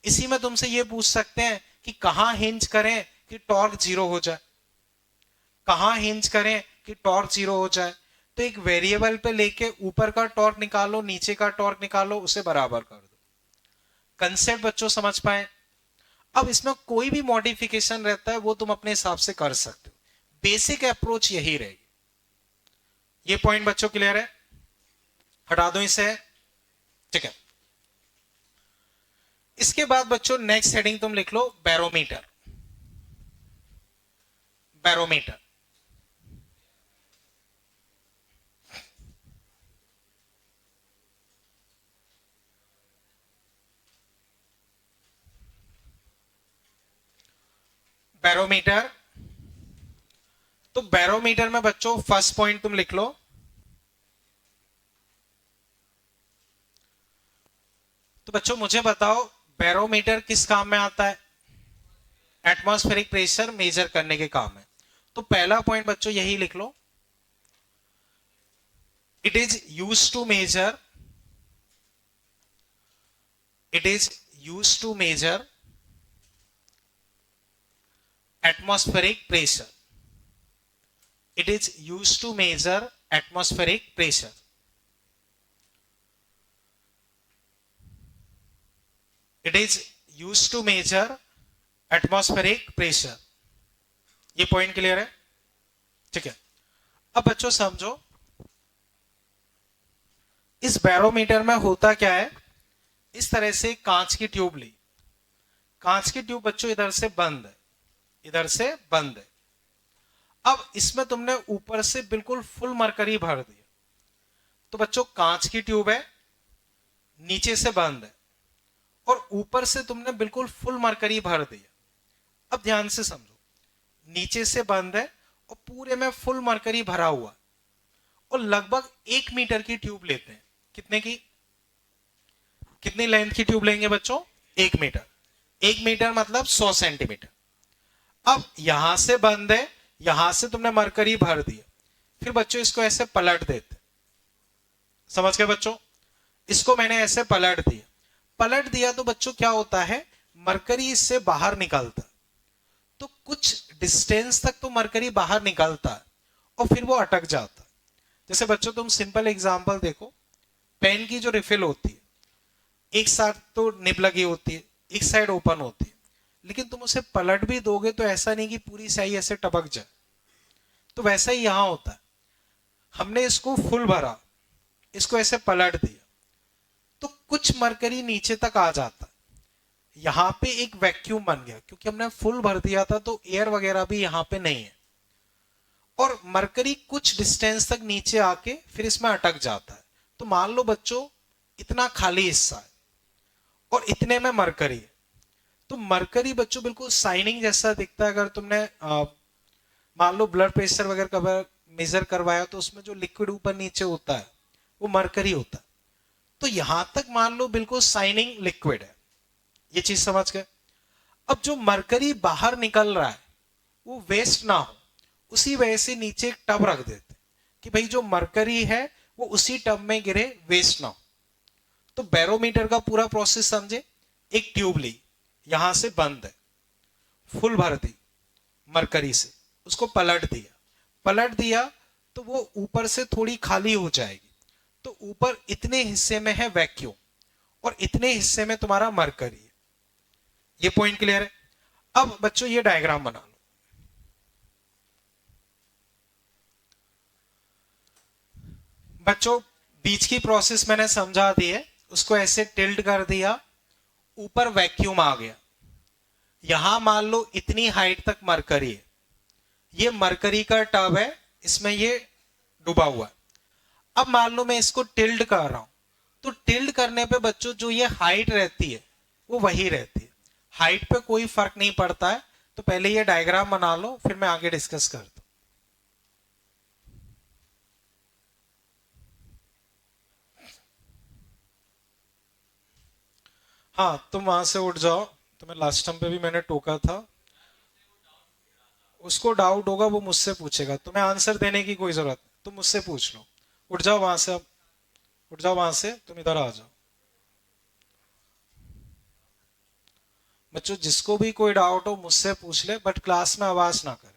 इसी में तुमसे ये पूछ सकते हैं कि कहां हिंज करें कि टॉर्क 0 हो जाए, कहां हिंज करें कि टॉर्क 0 हो जाए। तो एक वेरिएबल पे लेके ऊपर का टॉर्क निकालो, नीचे का टॉर्क निकालो, उसे बराबर कर दो। कंसेप्ट बच्चों समझ पाए? अब इसमें कोई भी मॉडिफिकेशन रहता है वो तुम अपने हिसाब से कर सकते हो, बेसिक अप्रोच यही रहेगी। ये पॉइंट बच्चों क्लियर है? हटा दो इसे। ठीक है, इसके बाद बच्चों नेक्स्ट हेडिंग तुम लिख लो बैरोमीटर। बैरोमीटर बैरोमीटर तो बैरोमीटर में बच्चों फर्स्ट पॉइंट तुम लिख लो, तो बच्चों मुझे बताओ बैरोमीटर किस काम में आता है? एटमॉस्फेरिक प्रेशर मेजर करने के काम है। तो पहला पॉइंट बच्चों यही लिख लो, it is use to measure, it is use to measure atmospheric pressure, it is used to measure atmospheric pressure, it is used to measure atmospheric pressure। ये पॉइंट क्लियर है? ठीक है, अब बच्चों समझो इस बैरोमीटर में होता क्या है। इस तरह से कांच की ट्यूब ली, कांच की ट्यूब बच्चों इधर से बंद है, इधर से बंद है। अब इसमें तुमने ऊपर से बिल्कुल फुल मरकरी भर दिया, तो बच्चों कांच की ट्यूब है, नीचे से बंद है, और ऊपर से तुमने बिल्कुल फुल मरकरी भर दिया। अब ध्यान से समझो, नीचे से बंद है और पूरे में फुल मरकरी भरा हुआ, और लगभग 1 मीटर की ट्यूब लेते हैं। कितने की, कितनी लेंथ की ट्यूब लेंगे बच्चों? 1 मीटर। 1 मीटर मतलब 100 सेंटीमीटर। अब यहां से बंद है, यहां से तुमने मरकरी भर दिया, फिर बच्चों इसको ऐसे पलट देते। समझ गए बच्चों? इसको मैंने ऐसे पलट दिया, पलट दिया तो बच्चों क्या होता है, मरकरी इससे बाहर निकलता, तो कुछ डिस्टेंस तक तो मरकरी बाहर निकलता है और फिर वो अटक जाता है। जैसे बच्चों तुम सिंपल एग्जांपल देखो, पेन की जो रिफिल होती है, एक साइड तो निब लगी होती है, एक साइड ओपन होती है, लेकिन तुम उसे पलट भी दोगे तो ऐसा नहीं कि पूरी स्याही ऐसे टपक जाए। तो वैसा ही यहां होता है, हमने इसको फुल भरा, इसको ऐसे पलट दिया, तो कुछ मरकरी नीचे तक आ जाता, यहां पे एक वैक्यूम बन गया, क्योंकि हमने फुल भर दिया था तो एयर वगैरह भी यहां पे नहीं है, और मरकरी कुछ डिस्टेंस तक नीचे आके फिर इसमें अटक जाता है। तो मान लो बच्चों इतना खाली हिस्सा है और इतने में मरकरी है, तो मरकरी बच्चों बिल्कुल साइनिंग जैसा दिखता है। अगर तुमने मान लो ब्लड प्रेशर वगैरह कभी मेजर करवाया तो उसमें जो लिक्विड ऊपर नीचे होता है वो मरकरी होता है। तो यहां तक मान लो बिल्कुल साइनिंग लिक्विड है, ये चीज समझ गए? अब जो मरकरी बाहर निकल रहा है वो वेस्ट ना हो, उसी वजह से नीचे एक टब रख देते कि भाई जो मरकरी है वो उसी टब में गिरे, वेस्ट ना हो। तो बैरोमीटर का पूरा प्रोसेस समझे, एक ट्यूब ली, यहां से बंद है, फुल भर दी मरकरी से, उसको पलट दिया, पलट दिया तो वो ऊपर से थोड़ी खाली हो जाएगी, तो ऊपर इतने हिस्से में है वैक्यूम और इतने हिस्से में तुम्हारा मरकरी है। ये पॉइंट क्लियर है? अब बच्चों ये डायग्राम बना लो। बच्चों बीच की प्रोसेस मैंने समझा दी है, उसको ऐसे टिल्ट कर दिया, ऊपर वैक्यूम आ गया, यहां मान लो इतनी हाइट तक मरकरी है, ये मरकरी का टब है, इसमें ये डूबा हुआ है। अब मान लो मैं इसको टिल्ट कर रहा हूं, तो टिल्ट करने पे बच्चों जो ये हाइट रहती है वो वही रहती है, हाइट पे कोई फर्क नहीं पड़ता है। तो पहले ये डायग्राम बना लो, फिर मैं आगे डिस्कस करता हूं। हाँ तुम वहां से उठ जाओ, तुम्हें लास्ट टाइम पे भी मैंने टोका था। उसको डाउट होगा वो मुझसे पूछेगा, तुम्हें आंसर देने की कोई जरूरत नहीं, तुम मुझसे पूछ लो। उठ जाओ वहां से, अब उठ जाओ वहां से, तुम इधर आ जाओ। बच्चों जिसको भी कोई डाउट हो मुझसे पूछ ले, बट क्लास में आवाज ना करे।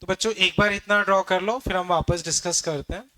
तो बच्चों एक बार इतना ड्रॉ कर लो, फिर हम वापस डिस्कस करते हैं।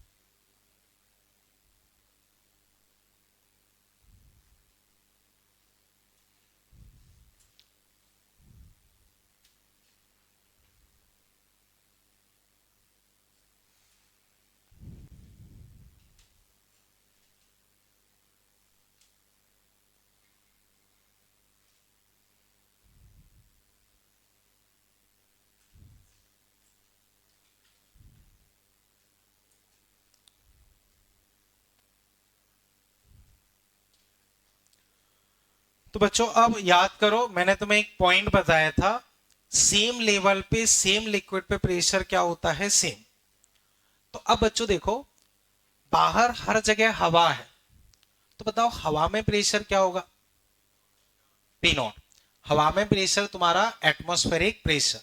तो बच्चों अब याद करो, मैंने तुम्हें एक पॉइंट बताया था, सेम लेवल पे सेम लिक्विड पे प्रेशर क्या होता है, सेम। तो अब बच्चों देखो, बाहर हर जगह हवा है, तो बताओ हवा में प्रेशर क्या होगा, पी नॉट। हवा में प्रेशर तुम्हारा एटमॉस्फेरिक प्रेशर।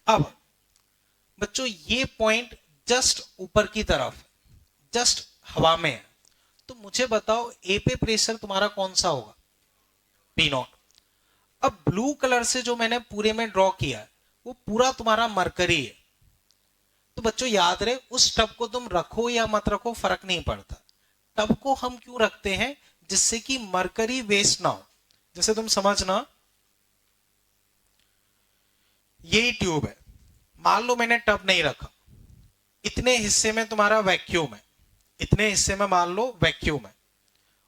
अब बच्चों ये पॉइंट जस्ट ऊपर की तरफ, जस्ट हवा में है, तो मुझे बताओ ए पे प्रेशर तुम्हारा कौन सा होगा? P naught. अब ब्लू कलर से जो मैंने पूरे में ड्रॉ किया है वो पूरा तुम्हारा मरकरी है। तो बच्चों याद रहे, उस टब को तुम रखो या मत रखो फर्क नहीं पड़ता। टब को हम क्यों रखते हैं? जिससे कि मरकरी वेस्ट ना हो। जैसे तुम समझना, यही ट्यूब है, मान लो मैंने टब नहीं रखा, इतने हिस्से में तुम्हारा वैक्यूम है, इतने हिस्से में मान लो वैक्यूम है,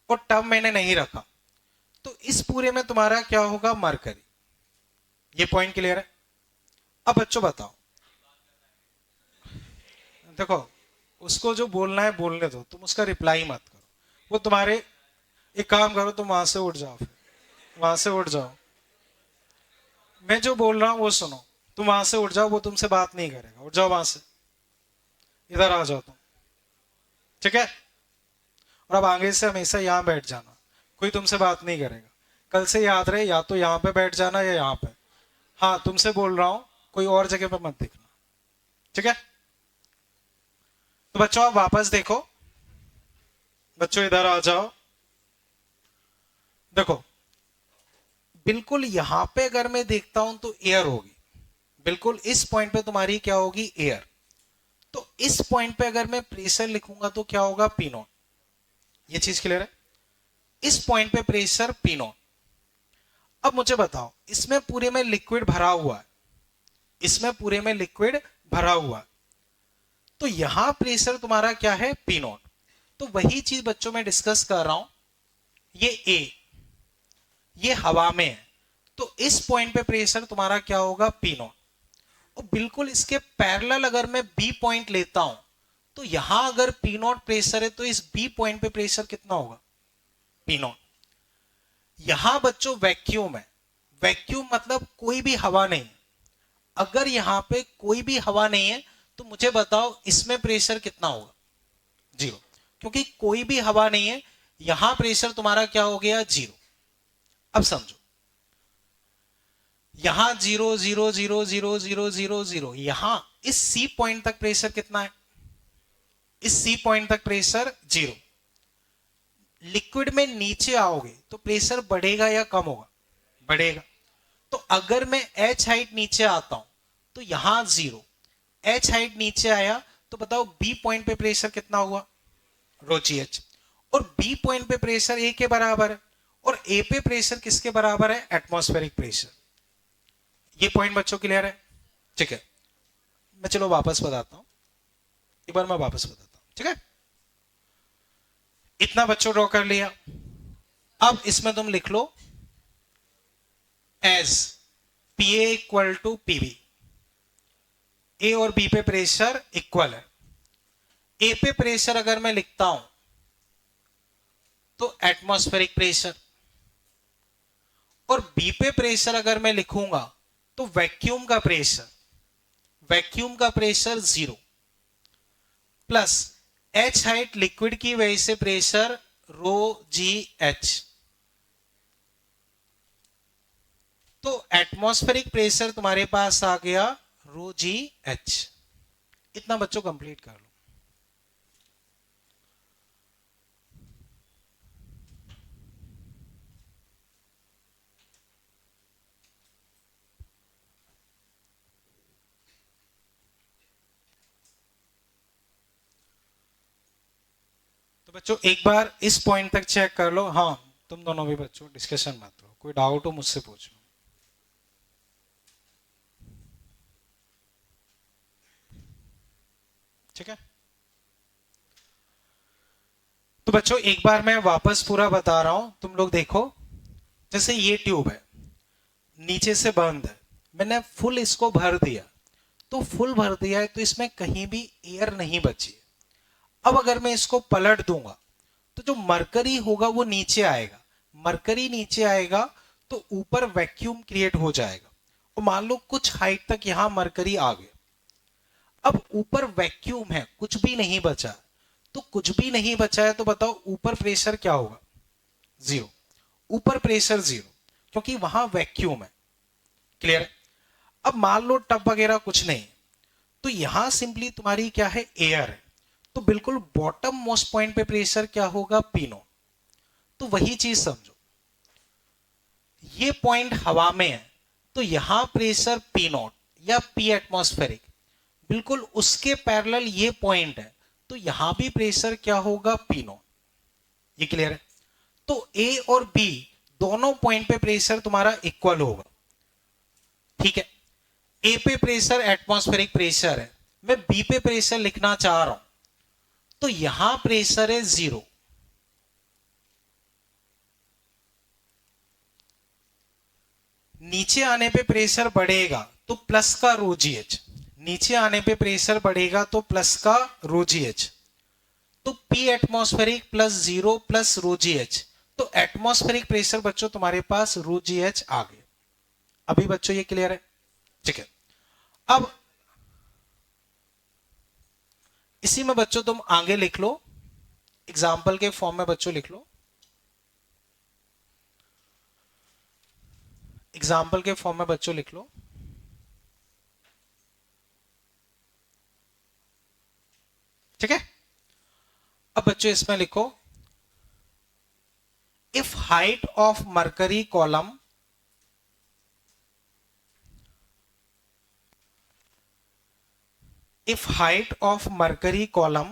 और टब मैंने नहीं रखा, तो इस पूरे में तुम्हारा क्या होगा? मरकरी। ये पॉइंट क्लियर है? अब बच्चों बताओ, देखो उसको जो बोलना है बोलने दो, तुम उसका रिप्लाई मत करो। वो तुम्हारे, एक काम करो, तुम वहां से उठ जाओ, फिर वहां से उठ जाओ, मैं जो बोल रहा हूं वो सुनो। तुम वहां से उठ जाओ, वो तुमसे बात नहीं करेगा, उठ जाओ वहां से, इधर आ जाओ तुम, ठीक है? और अब आगे से हमेशा यहां बैठ जाना, कोई तुमसे बात नहीं करेगा। कल से याद रहे, या तो यहाँ पे बैठ जाना या यहाँ पे। हाँ तुमसे बोल रहा हूं, कोई और जगह पे मत दिखना, ठीक है? तो बच्चों आप वापस देखो, बच्चों इधर आ जाओ। देखो बिल्कुल यहां पे अगर मैं देखता हूं तो एयर होगी, बिल्कुल इस पॉइंट पे तुम्हारी क्या होगी? एयर। तो इस पॉइंट पे अगर मैं प्रेशर लिखूंगा तो क्या होगा? P not. ये चीज क्लियर है? इस पॉइंट पे प्रेशर पी नॉट। अब मुझे बताओ, इसमें पूरे में लिक्विड भरा हुआ है, इसमें पूरे में लिक्विड भरा हुआ है, तो यहां प्रेशर तुम्हारा क्या है? P not. तो वही चीज बच्चों में डिस्कस कर रहा हूं, ये ए, ये हवा में है, तो इस पॉइंट पे प्रेशर तुम्हारा क्या होगा? P not. और बिल्कुल इसके पैरेलल अगर मैं बी पॉइंट लेता हूं, तो यहां अगर पी नॉट प्रेशर है तो इस बी पॉइंट पे प्रेशर कितना होगा? P not. यहां बच्चों वैक्यूम है, वैक्यूम मतलब कोई भी हवा नहीं। अगर यहां पे कोई भी हवा नहीं है तो मुझे बताओ इसमें प्रेशर कितना होगा? जीरो, क्योंकि कोई भी हवा नहीं है, यहां प्रेशर तुम्हारा क्या हो गया? जीरो। अब समझो, यहां zero zero zero zero zero zero zero, यहां इस सी पॉइंट तक प्रेशर कितना है? इस सी पॉइंट तक प्रेशर जीरो। लिक्विड में नीचे आओगे तो प्रेशर बढ़ेगा या कम होगा? बढ़ेगा। तो अगर मैं एच हाइट नीचे आता हूं तो यहां जीरो, एच हाइट नीचे आया तो बताओ बी पॉइंट पे प्रेशर कितना हुआ? रो जी एच। और बी पॉइंट पे प्रेशर ए के बराबर है, और ए पे प्रेशर किसके बराबर है? Atmospheric pressure. ये पॉइंट बच्चों क्लियर है? ठीक है, मैं चलो वापस बताता हूं, एक बार मैं वापस बताता हूं, ठीक है? इतना बच्चों ड्रॉ कर लिया। अब इसमें तुम लिख लो as P A equal to P B. A और बी पे प्रेशर इक्वल है। ए पे प्रेशर अगर मैं लिखता हूं तो एटमॉस्फेरिक प्रेशर, और बी पे प्रेशर अगर मैं लिखूंगा तो वैक्यूम का प्रेशर, वैक्यूम का pressure zero, plus H height liquid की वजह से प्रेशर रो जी एच। तो एटमॉस्फेरिक प्रेशर तुम्हारे पास आ गया रो जी एच। इतना बच्चों कंप्लीट कर लो। तो बच्चों एक बार इस पॉइंट तक चेक कर लो। हाँ तुम दोनों भी बच्चों डिस्कशन मत करो, कोई डाउट हो मुझसे पूछो। ठीक है, तो बच्चों एक बार मैं वापस पूरा बता रहा हूं, तुम लोग देखो। जैसे ये ट्यूब है, नीचे से बंद है, मैंने फुल इसको भर दिया, तो फुल भर दिया है तो इसमें कहीं भी एयर नहीं बची। अब अगर मैं इसको पलट दूंगा तो जो मरकरी होगा वो नीचे आएगा, मरकरी नीचे आएगा तो ऊपर वैक्यूम क्रिएट हो जाएगा, और मान लो कुछ हाइट तक यहां मरकरी आ गया। अब ऊपर वैक्यूम है, कुछ भी नहीं बचा, तो कुछ भी नहीं बचा है तो बताओ ऊपर प्रेशर क्या होगा? जीरो। ऊपर प्रेशर जीरो, क्योंकि वहां वैक्यूम है। क्लियर है? अब मान लो टब वगैरह कुछ नहीं, तो यहां सिंपली तुम्हारी क्या है? एयर है। तो बिल्कुल बॉटम मोस्ट पॉइंट पे प्रेशर क्या होगा, पी नॉट। तो वही चीज समझो, ये पॉइंट हवा में है तो यहां प्रेशर पी नॉट या पी एटमॉस्फेरिक, बिल्कुल उसके पैरेलल ये पॉइंट है तो यहां भी प्रेशर क्या होगा, पी नॉट। ये क्लियर है? तो ए और बी दोनों पॉइंट पे प्रेशर तुम्हारा इक्वल होगा, ठीक है। ए पे प्रेशर एटमॉस्फेरिक प्रेशर है, मैं बी पे प्रेशर लिखना चाह रहा हूं, तो यहां प्रेशर है 0। नीचे आने पे प्रेशर बढ़ेगा तो प्लस का रो जी एच, नीचे आने पे प्रेशर बढ़ेगा तो प्लस का रो जी एच। तो P atmospheric plus 0 plus rho g H, तो एटमॉस्फेरिक प्रेशर बच्चों तुम्हारे पास रो जी एच आ गए। अभी बच्चों ये क्लियर है? ठीक है। अब इसी में बच्चों तुम आगे लिख लो, एग्जाम्पल के फॉर्म में बच्चों लिख लो, एग्जाम्पल के फॉर्म में बच्चों लिख लो। ठीक है। अब बच्चों इसमें लिखो, if height of mercury column if height of mercury column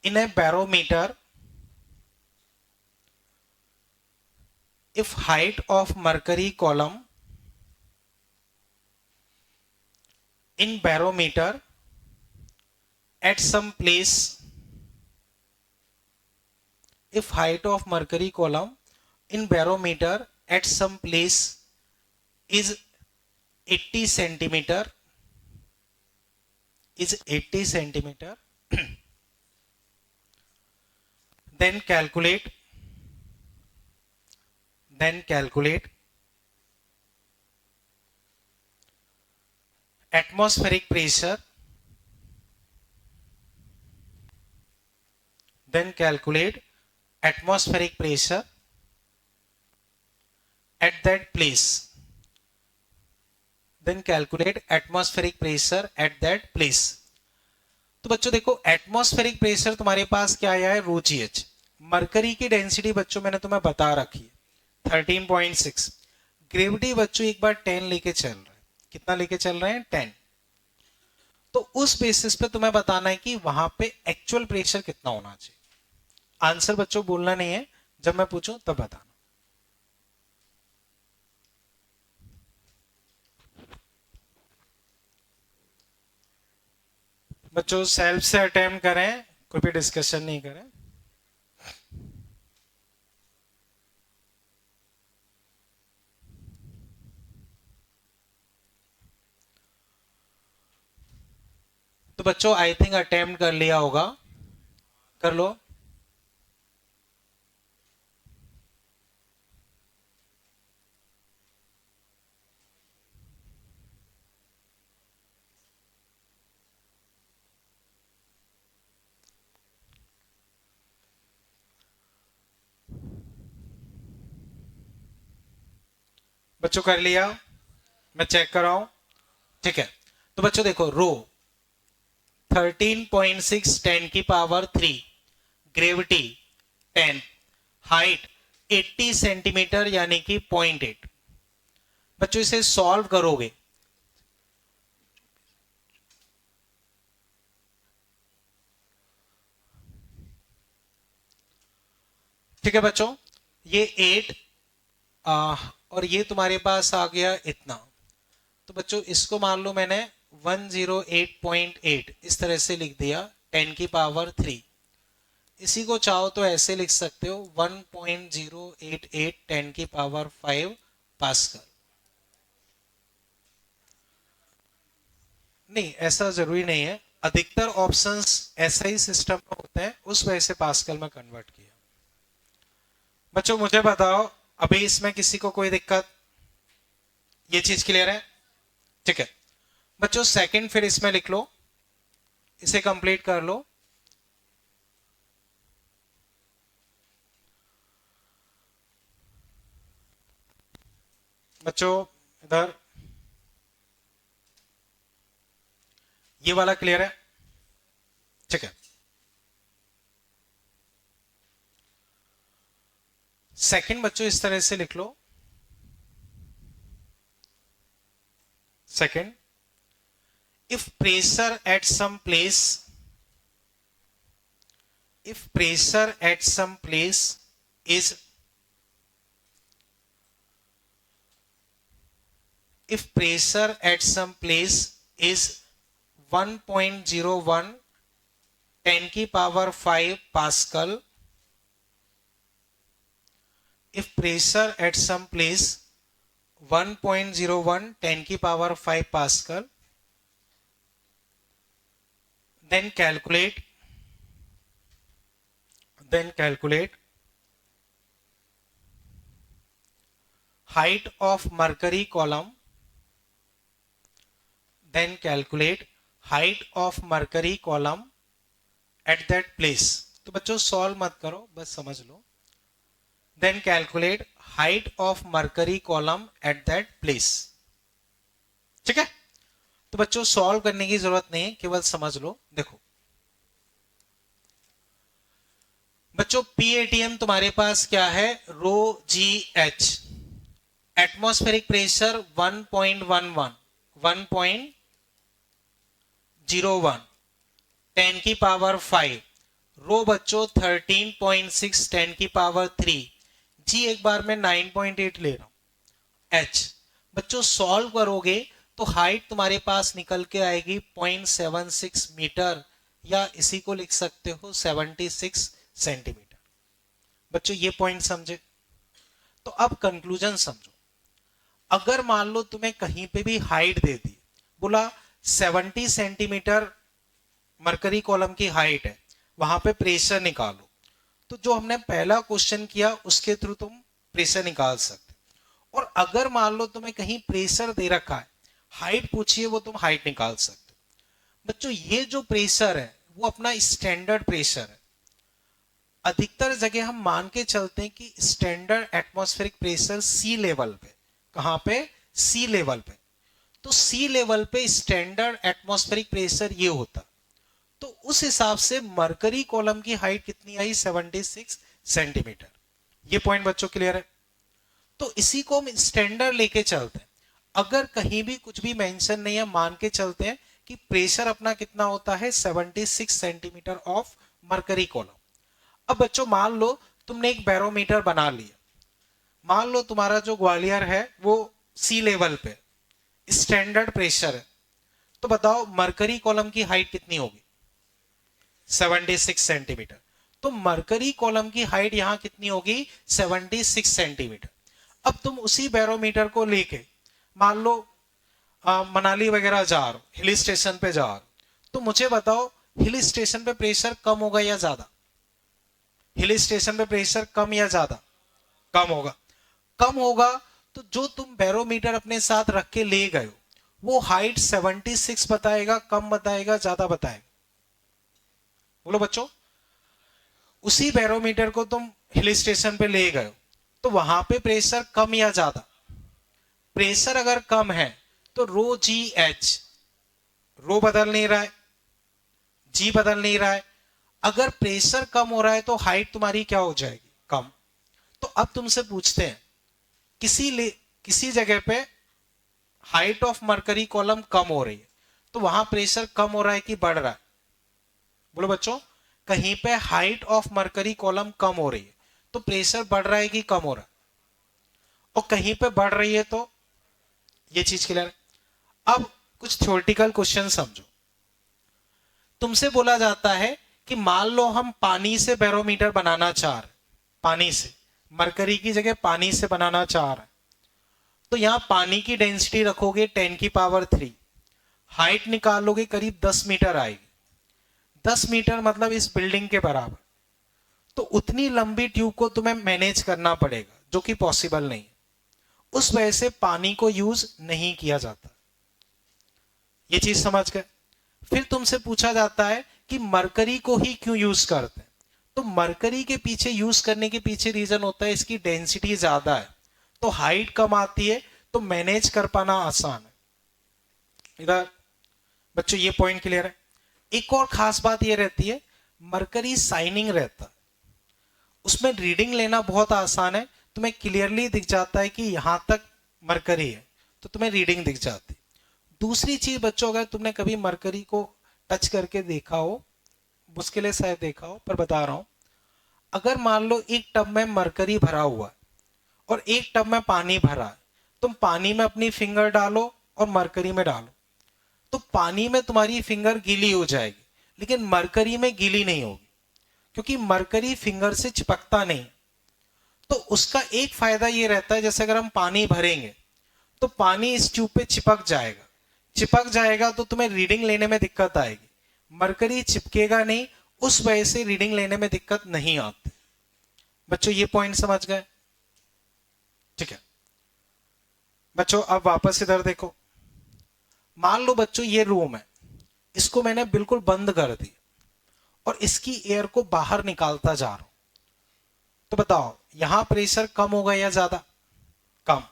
in a barometer, if height of mercury column in barometer at some place, if height of mercury column in barometer at some place is 80 centimeter, is 80 centimeter, then calculate atmospheric pressure, then calculate atmospheric pressure at that place, then calculate atmospheric pressure at that place। तो बच्चों देखो, एटमॉस्फेरिक प्रेशर तुम्हारे पास क्या आया है, रो जी एच। मरकरी की डेंसिटी बच्चों मैंने तुम्हें बता रखी है 13.6। ग्रेविटी बच्चों एक बार 10 लेके चल रहे हैं, कितना लेके चल रहे हैं, 10। तो उस बेसिस पे तुम्हें बताना है कि वहां पे एक्चुअल प्रेशर कितना होना चाहिए। आंसर बच्चों बोलना नहीं है, जब मैं पूछूं तब बताना। बच्चों सेल्फ से अटेम्प्ट करें, कोई भी डिस्कशन नहीं करें। तो बच्चों आई थिंक अटेम्प्ट कर लिया होगा, कर लो। बच्चों कर लिया, मैं चेक कर रहा हूं। ठीक है। तो बच्चों देखो, रो 13.6 10 की पावर 3, ग्रेविटी 10, हाइट 80 सेंटीमीटर यानी कि 0.8। बच्चों इसे सॉल्व करोगे, ठीक है बच्चों, ये 8 और ये तुम्हारे पास आ गया इतना। तो बच्चों इसको मान लो मैंने 108.8 इस तरह से लिख दिया, 10 की पावर 3। इसी को चाहो तो ऐसे लिख सकते हो 1.088 10 की पावर 5 पास्कल। नहीं, ऐसा जरूरी नहीं है, अधिकतर ऑप्शंस ऐसा ही सिस्टम में होते हैं, उस वजह से पास्कल में कन्वर्ट किया। बच्चों मुझे बताओ, अभी इसमें किसी को कोई दिक्कत, ये चीज क्लियर है? ठीक है बच्चों, सेकंड फिर इसमें लिख लो, इसे कंप्लीट कर लो। बच्चों इधर ये वाला क्लियर है? ठीक है। सेकंड बच्चों इस तरह से लिख लो, second, if pressure at some place, if pressure at some place is, if pressure at some place is 1.01 10 की power 5 pascal, if pressure at some place 1.01 10 की power 5 pascal, then calculate height of mercury column, then calculate height of mercury column at that place. तो बच्चों सॉल्व मत करो, बस समझ लो. Then calculate height of mercury column at that place. ठीक है, तो बच्चों सॉल्व करने की जरूरत नहीं है, केवल समझ लो. देखो बच्चों PATM तुम्हारे पास क्या है, रो जी एच, एटमॉस्फेरिक प्रेशर 1.11 1.01 10 की पावर 5, रो बच्चों 13.6 10 की पावर 3, जी एक बार में 9.8 ले रहा हूं, एच बच्चों सॉल्व करोगे तो हाइट तुम्हारे पास निकल के आएगी 0.76 मीटर, या इसी को लिख सकते हो 76 सेंटीमीटर. बच्चों ये पॉइंट समझे. तो अब कंक्लूजन समझो. अगर मान लो तुम्हें कहीं पे भी हाइट दे दी, बोला 70 सेंटीमीटर मरकरी कॉलम की हाइट है, वहां पे प्रेशर निकालो, तो जो हमने पहला क्वेश्चन किया उसके थ्रू तुम प्रेशर निकाल सकते. और अगर मान लो तुम्हें कहीं प्रेशर दे रखा है, हाइट पूछिए, वो तुम हाइट निकाल सकते. बच्चों ये जो प्रेशर है वो अपना स्टैंडर्ड प्रेशर है. अधिकतर जगह हम मान के चलते हैं कि स्टैंडर्ड एटमॉस्फेरिक प्रेशर सी लेवल पे, कहां पे, सी लेवल पे. तो सी लेवल पे स्टैंडर्ड एटमॉस्फेरिक प्रेशर ये होता. तो उस हिसाब से मरकरी कॉलम की हाइट कितनी आई, 76 सेंटीमीटर. ये पॉइंट बच्चों क्लियर है. तो इसी को हम स्टैंडर्ड लेके चलते हैं. अगर कहीं भी कुछ भी मेंशन नहीं है, मान के चलते हैं कि प्रेशर अपना कितना होता है, 76 सेंटीमीटर ऑफ मरकरी कॉलम. अब बच्चों मान लो तुमने एक बैरोमीटर बना लिया, मान लो तुम्हारा जो ग्वालियर है वो सी लेवल पे स्टैंडर्ड प्रेशर है, तो बताओ मरकरी कॉलम की हाइट कितनी होगी, 76 सेंटीमीटर. तो मरकरी कॉलम की हाइट यहां कितनी होगी, 76 सेंटीमीटर. अब तुम उसी बैरोमीटर को लेके मान लो मनाली वगैरह जा रहे हो, हिल स्टेशन पे जा रहे हो, तो मुझे बताओ हिल स्टेशन पे प्रेशर कम होगा या ज्यादा, हिल स्टेशन पे प्रेशर कम या ज्यादा, कम होगा. कम होगा तो जो तुम बैरोमीटर अपने साथ रख के ले गए हो वो हाइट 76 बताएगा, कम बताएगा, ज्यादा बताएगा, बोलो बच्चों. उसी बैरोमीटर को तुम हिल स्टेशन पे ले गए हो, तो वहां पे प्रेशर कम या ज्यादा, प्रेशर अगर कम है तो रो जी एच, रो बदल नहीं रहा है, जी बदल नहीं रहा है. अगर प्रेशर कम हो रहा है तो हाइट तुम्हारी क्या हो जाएगी, कम. तो अब तुमसे पूछते हैं किसी जगह पे हाइट ऑफ मरकरी कॉलम कम हो रही है, तो वहां प्रेशर कम हो रहा है कि बढ़ रहा है, बोलो बच्चों. कहीं पे हाइट ऑफ मरकरी कॉलम कम हो रही है तो प्रेशर बढ़ रहा है कि कम हो रहा है, और कहीं पे बढ़ रही है तो ये चीज क्लियर है. अब कुछ थ्योरेटिकल क्वेश्चन समझो. तुमसे बोला जाता है कि मान लो हम पानी से बैरोमीटर बनाना चाह रहे, पानी से, मरकरी की जगह पानी से बनाना चाह रहे, तो यहां पानी की डेंसिटी रखोगे 10 की पावर 3, हाइट निकालोगे करीब 10 मीटर आएगी. 10 मीटर मतलब इस बिल्डिंग के बराबर. तो उतनी लंबी ट्यूब को तुम्हें मैनेज करना पड़ेगा, जो कि पॉसिबल नहीं है. उस वजह से पानी को यूज नहीं किया जाता. ये चीज समझ गए. फिर तुमसे पूछा जाता है कि मरकरी को ही क्यों यूज करते हैं. तो मरकरी के पीछे यूज करने के पीछे रीजन होता है इसकी डेंसिटी ज्यादा है, तो हाइट कम आती है, तो मैनेज कर पाना आसान है. इधर बच्चों ये पॉइंट क्लियर है. एक और खास बात ये रहती है, मरकरी शाइनिंग रहता है, उसमें रीडिंग लेना बहुत आसान है, तुम्हें क्लियरली दिख जाता है कि यहां तक मरकरी है, तो तुम्हें रीडिंग दिख जाती। दूसरी चीज बच्चों, अगर तुमने कभी मरकरी को टच करके देखा हो, मुश्किल है शायद देखा हो, पर बता रहा हूं, अगर मान लो एक टब में मरकरी भरा हुआ है और एक टब में पानी भरा है, तुम पानी में अपनी फिंगर डालो और मरकरी में डालो, तो पानी में तुम्हारी फिंगर गीली हो जाएगी, लेकिन मरकरी में गीली नहीं होगी, क्योंकि मरकरी फिंगर से चिपकता नहीं। तो उसका एक फायदा ये रहता है, जैसे अगर हम पानी भरेंगे तो पानी इस ट्यूब पे चिपक जाएगा तो तुम्हें रीडिंग लेने में दिक्कत आएगी। मरकरी चिपकेगा नहीं, उस वजह से रीडिंग लेने में दिक्कत नहीं आती। बच्चों ये पॉइंट समझ गए? ठीक है बच्चों, अब वापस इधर देखो। मान लो बच्चों ये रूम है, इसको मैंने बिल्कुल बंद कर दिया और इसकी एयर को बाहर निकालता जा रहा हूं, तो बताओ यहां प्रेशर कम होगा या ज्यादा? कम।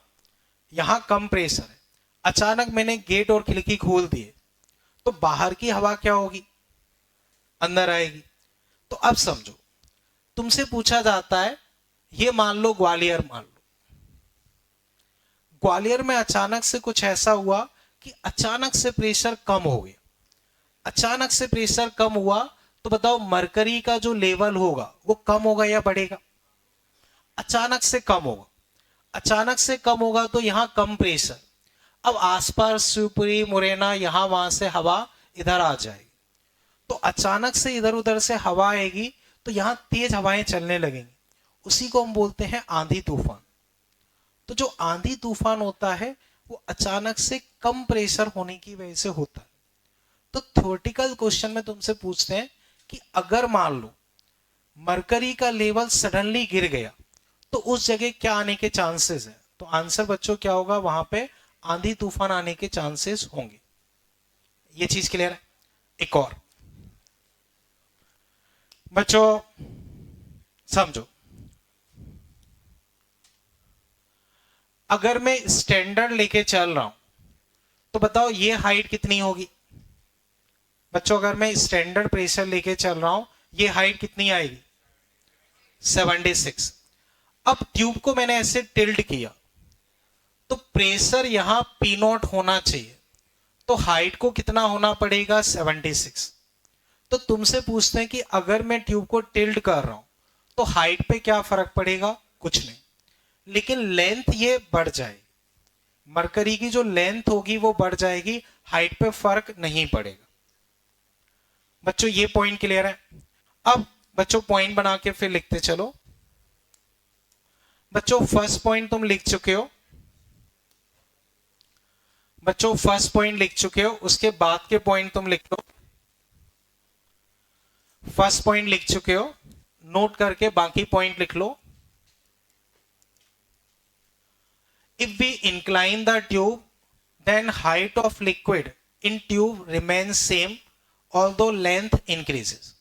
यहां कम प्रेशर है, अचानक मैंने गेट और खिड़की खोल दिए, तो बाहर की हवा क्या होगी? अंदर आएगी। तो अब समझो, तुमसे पूछा जाता है, ये मान लो ग्वालियर, मान लो ग्वालियर में अचानक से कुछ ऐसा हुआ कि अचानक से प्रेशर कम हो गया। अचानक से प्रेशर कम हुआ तो बताओ मरकरी का जो लेवल होगा वो कम होगा या बढ़ेगा? अचानक से कम होगा। अचानक से कम होगा तो यहां कम प्रेशर, अब आसपास शिवपुरी मुरैना यहां वहां से हवा इधर आ जाएगी, तो अचानक से इधर उधर से हवा आएगी तो यहां तेज हवाएं चलने लगेंगी, उसी को हम बोलते हैं आंधी तूफान। तो जो आंधी तूफान होता है वो अचानक से कम प्रेशर होने की वजह से होता है। तो थ्योरेटिकल क्वेश्चन में तुमसे पूछते हैं कि अगर मान लो मरकरी का लेवल सडनली गिर गया तो उस जगह क्या आने के चांसेस है? तो आंसर बच्चों क्या होगा? वहां पे आंधी तूफान आने के चांसेस होंगे। ये चीज क्लियर है? एक और बच्चों समझो, अगर मैं स्टैंडर्ड लेके चल रहा हूं तो बताओ ये हाइट कितनी होगी? बच्चों अगर मैं स्टैंडर्ड प्रेशर लेके चल रहा हूं, ये हाइट कितनी आएगी? 76। अब ट्यूब को मैंने ऐसे टिल्ट किया तो प्रेशर यहां पी नॉट होना चाहिए, तो हाइट को कितना होना पड़ेगा? 76। तो तुमसे पूछते हैं कि अगर मैं ट्यूब को टिल्ट कर रहा हूं तो हाइट पे क्या फर्क पड़ेगा? कुछ नहीं, लेकिन लेंथ ये बढ़ जाएगी, मरकरी की जो लेंथ होगी वो बढ़ जाएगी, हाइट पे फर्क नहीं पड़ेगा। बच्चों ये पॉइंट क्लियर है? अब बच्चों पॉइंट बना के फिर लिखते चलो। बच्चों फर्स्ट पॉइंट तुम लिख चुके हो, बच्चों फर्स्ट पॉइंट लिख चुके हो, उसके बाद के पॉइंट तुम लिख लो। फर्स्ट पॉइंट लिख चुके हो, नोट करके बाकी पॉइंट लिख लो। If we incline the tube, then height of liquid in tube remains same although length increases.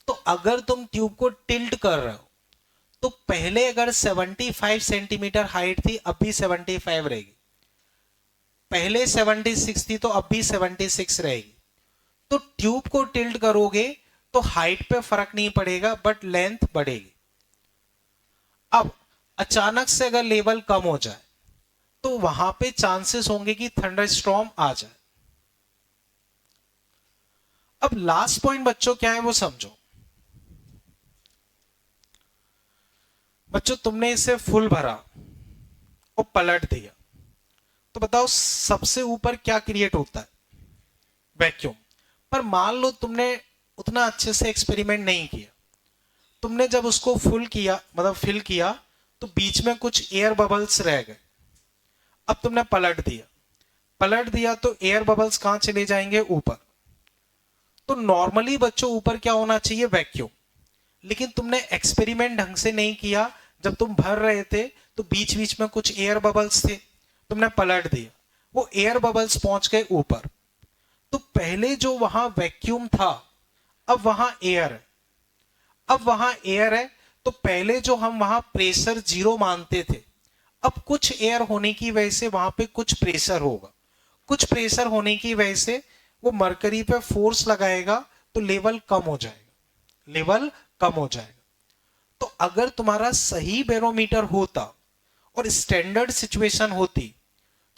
तो अगर तुम ट्यूब को टिल्ट कर रहे हो तो पहले अगर 75 सेंटीमीटर हाइट थी, अब भी 75 रहेगी, पहले 76 थी तो अब भी 76 रहेगी। तो ट्यूब को टिल्ट करोगे तो हाइट पे फर्क नहीं पड़ेगा, बट लेंथ बढ़ेगी। अब अचानक से अगर लेवल कम हो जाए तो वहां पे चांसेस होंगे कि थंडरस्टॉर्म आ जाए। अब लास्ट पॉइंट बच्चों क्या है वो समझो। बच्चों तुमने इसे फुल भरा और पलट दिया, तो बताओ सबसे ऊपर क्या क्रिएट होता है? वैक्यूम। पर मान लो तुमने उतना अच्छे से एक्सपेरिमेंट नहीं किया, तुमने जब उसको फुल किया मतलब फिल किया तो बीच में कुछ एयर बबल्स रह गए। अब तुमने पलट दिया तो एयर बबल्स कहां चले जाएंगे? ऊपर। तो नॉर्मली बच्चों ऊपर क्या होना चाहिए? वैक्यूम। लेकिन तुमने एक्सपेरिमेंट ढंग से नहीं किया, जब तुम भर रहे थे तो बीच बीच में कुछ एयर बबल्स थे, तुमने पलट दिया, वो एयर बबल्स पहुंच गए ऊपर। तो पहले जो वहां वैक्यूम था अब वहां एयर है, अब वहां एयर है, तो पहले जो हम वहां प्रेशर 0 मानते थे, अब कुछ एयर होने की वजह से वहां पे कुछ प्रेशर होगा, कुछ प्रेशर होने की वजह से वो मरकरी पे फोर्स लगाएगा तो लेवल कम हो जाएगा, लेवल कम हो जाएगा। तो अगर तुम्हारा सही बैरोमीटर होता और स्टैंडर्ड सिचुएशन होती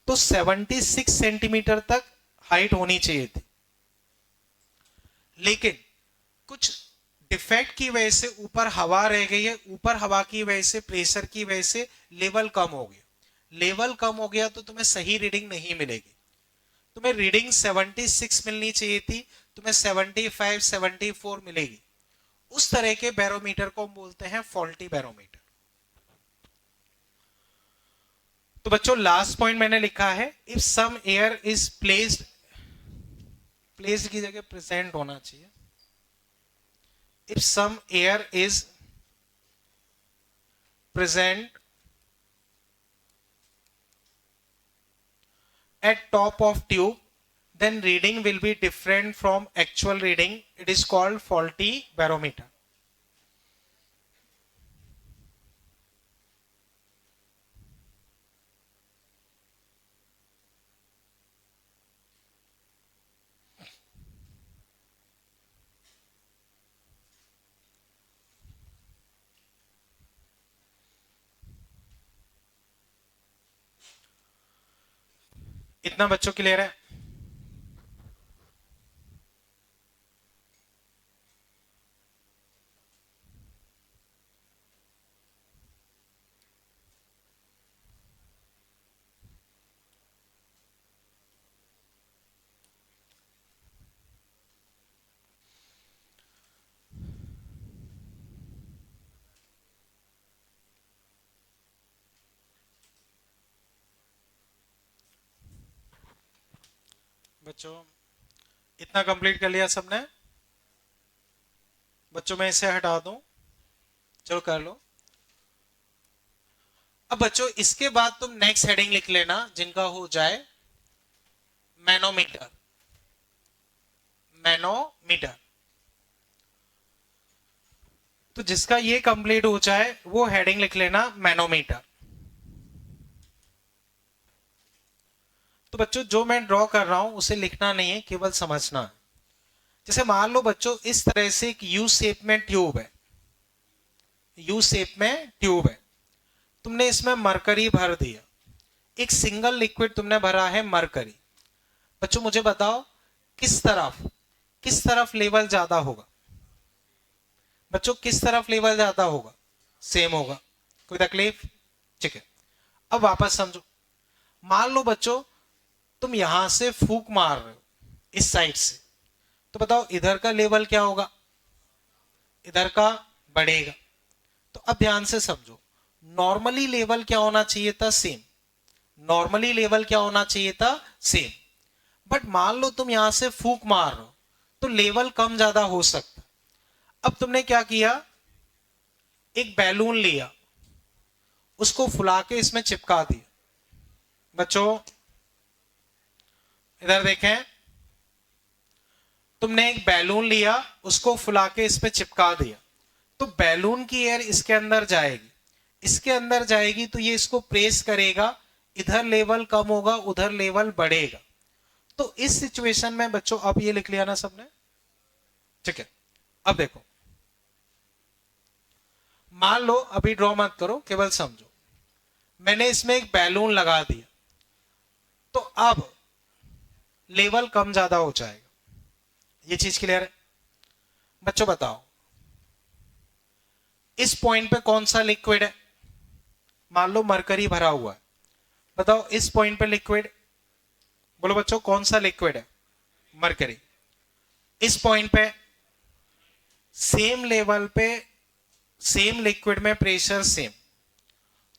तो 76 सेंटीमीटर तक हाइट होनी चाहिए थी, लेकिन कुछ डिफेक्ट की वजह से ऊपर हवा रह गई है, ऊपर हवा की वजह से, प्रेशर की वजह से लेवल कम हो गया। लेवल कम हो गया तो तुम्हें सही रीडिंग नहीं मिलेगी। तुम्हें रीडिंग 76 मिलनी चाहिए थी, तुम्हें 75 74 मिलेगी। उस तरह के बैरोमीटर को हम बोलते हैं फॉल्टी बैरोमीटर। तो बच्चों लास्ट पॉइंट मैंने लिखा है, if some air is placed, placed की जगह प्रेजेंट होना चाहिए, if some air is present at top of tube, then reading will be different from actual reading. It is called faulty barometer. इतना बच्चों क्लियर है? बच्चों इतना कंप्लीट कर लिया सबने? बच्चों मैं इसे हटा दूं, चलो कर लो। अब बच्चों इसके बाद तुम नेक्स्ट हेडिंग लिख लेना जिनका हो जाए मैनोमीटर। मैनोमीटर तो जिसका ये कंप्लीट हो जाए वो हेडिंग लिख लेना मैनोमीटर। तो बच्चों जो मैं ड्रॉ कर रहा हूं उसे लिखना नहीं है, केवल समझना है। जैसे मान लो बच्चों इस तरह से एक यू शेप में ट्यूब है, यू शेप में ट्यूब है, तुमने इसमें मरकरी भर दिया, एक सिंगल लिक्विड तुमने भरा है मरकरी। बच्चों मुझे बताओ किस तरफ लेवल ज्यादा होगा? बच्चों किस तरफ लेवल ज्यादा होगा? सेम होगा, कोई तकलीफ? ठीक है, अब वापस समझो। मान लो बच्चों तुम यहां से फूंक मार रहे हो इस साइड से, तो बताओ इधर का लेवल क्या होगा? इधर का बढ़ेगा। तो अब ध्यान से समझो, नॉर्मली लेवल क्या होना चाहिए था? सेम। नॉर्मली लेवल क्या होना चाहिए था? सेम। बट मान लो तुम यहां से फूंक मार रहे हो तो लेवल कम ज्यादा हो सकता। अब तुमने क्या किया, एक बैलून लिया, उसको फुला के इसमें चिपका दिया। बच्चों इधर देखें, तुमने एक बैलून लिया, उसको फुला के इसमें चिपका दिया, तो बैलून की एयर इसके अंदर जाएगी, इसके अंदर जाएगी तो ये इसको प्रेस करेगा, इधर लेवल कम होगा, उधर लेवल बढ़ेगा। तो इस सिचुएशन में बच्चों अब ये लिख लिया ना सबने? ठीक है, अब देखो, मान लो, अभी ड्रॉ मत करो, केवल समझो, मैंने इसमें एक बैलून लगा दिया, तो अब लेवल कम ज्यादा हो जाएगा। ये चीज क्लियर है? बच्चों बताओ इस पॉइंट पे कौन सा लिक्विड है? मान लो मरकरी भरा हुआ है, बताओ इस पॉइंट पे लिक्विड, बोलो बच्चों कौन सा लिक्विड है? मरकरी। इस पॉइंट पे सेम लेवल पे, सेम लिक्विड में प्रेशर सेम,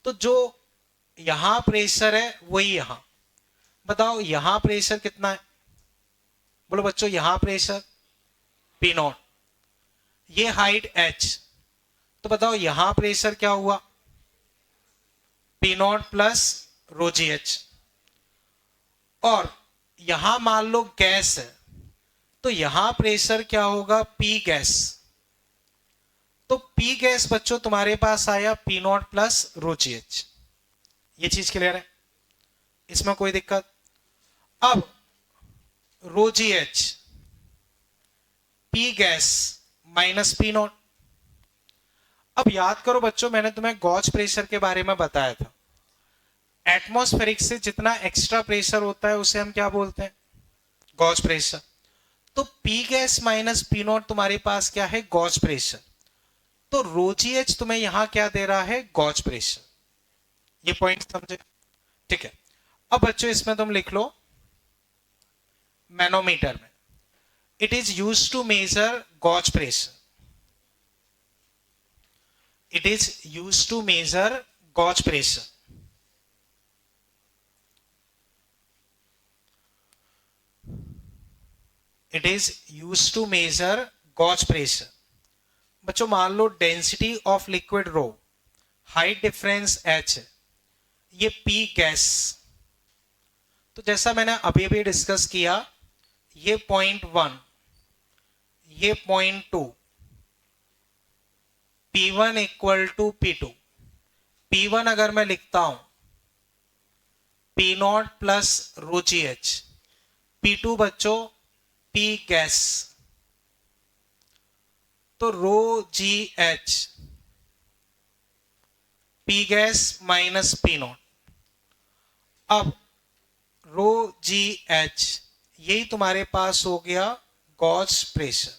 तो जो यहां प्रेशर है वही यहां। बताओ यहां प्रेशर कितना है? बोलो बच्चों यहां प्रेशर P0, ये हाइट H, तो बताओ यहां प्रेशर क्या हुआ? P0 plus rho g H. और यहां मान लो गैस है, तो यहां प्रेशर क्या होगा? P gas. तो P गैस बच्चों तुम्हारे पास आया P0 plus rho g H. ये चीज क्लियर है? इसमें कोई दिक्कत? अब rho g h, P gas minus P naught. अब याद करो बच्चों, मैंने तुम्हें गॉज प्रेशर के बारे में बताया था। एटमॉस्फेरिक से जितना एक्स्ट्रा प्रेशर होता है उसे हम क्या बोलते हैं? Gauge pressure. तो P gas minus P naught तुम्हारे पास क्या है? Gauge pressure. तो रोजीएच तुम्हें यहां क्या दे रहा है? Gauge pressure. ये पॉइंट समझे? ठीक है। अब बच्चों इसमें तुम लिख लो मैनोमीटर में, it is use to measure gauge pressure. It is use to measure gauge pressure. It is use to measure gauge pressure. बच्चों मान लो density of liquid rho, height difference h है, ये पी गैस। तो जैसा मैंने अभी भी डिस्कस किया, ये पॉइंट 1, ये point 2, P1 equal to P2। P1 अगर मैं लिखता हूं P naught plus rho g h, P2 बच्चों P गैस, तो rho g h P gas minus P naught. अब रो जी एच, यही तुम्हारे पास हो गया गॉज प्रेशर।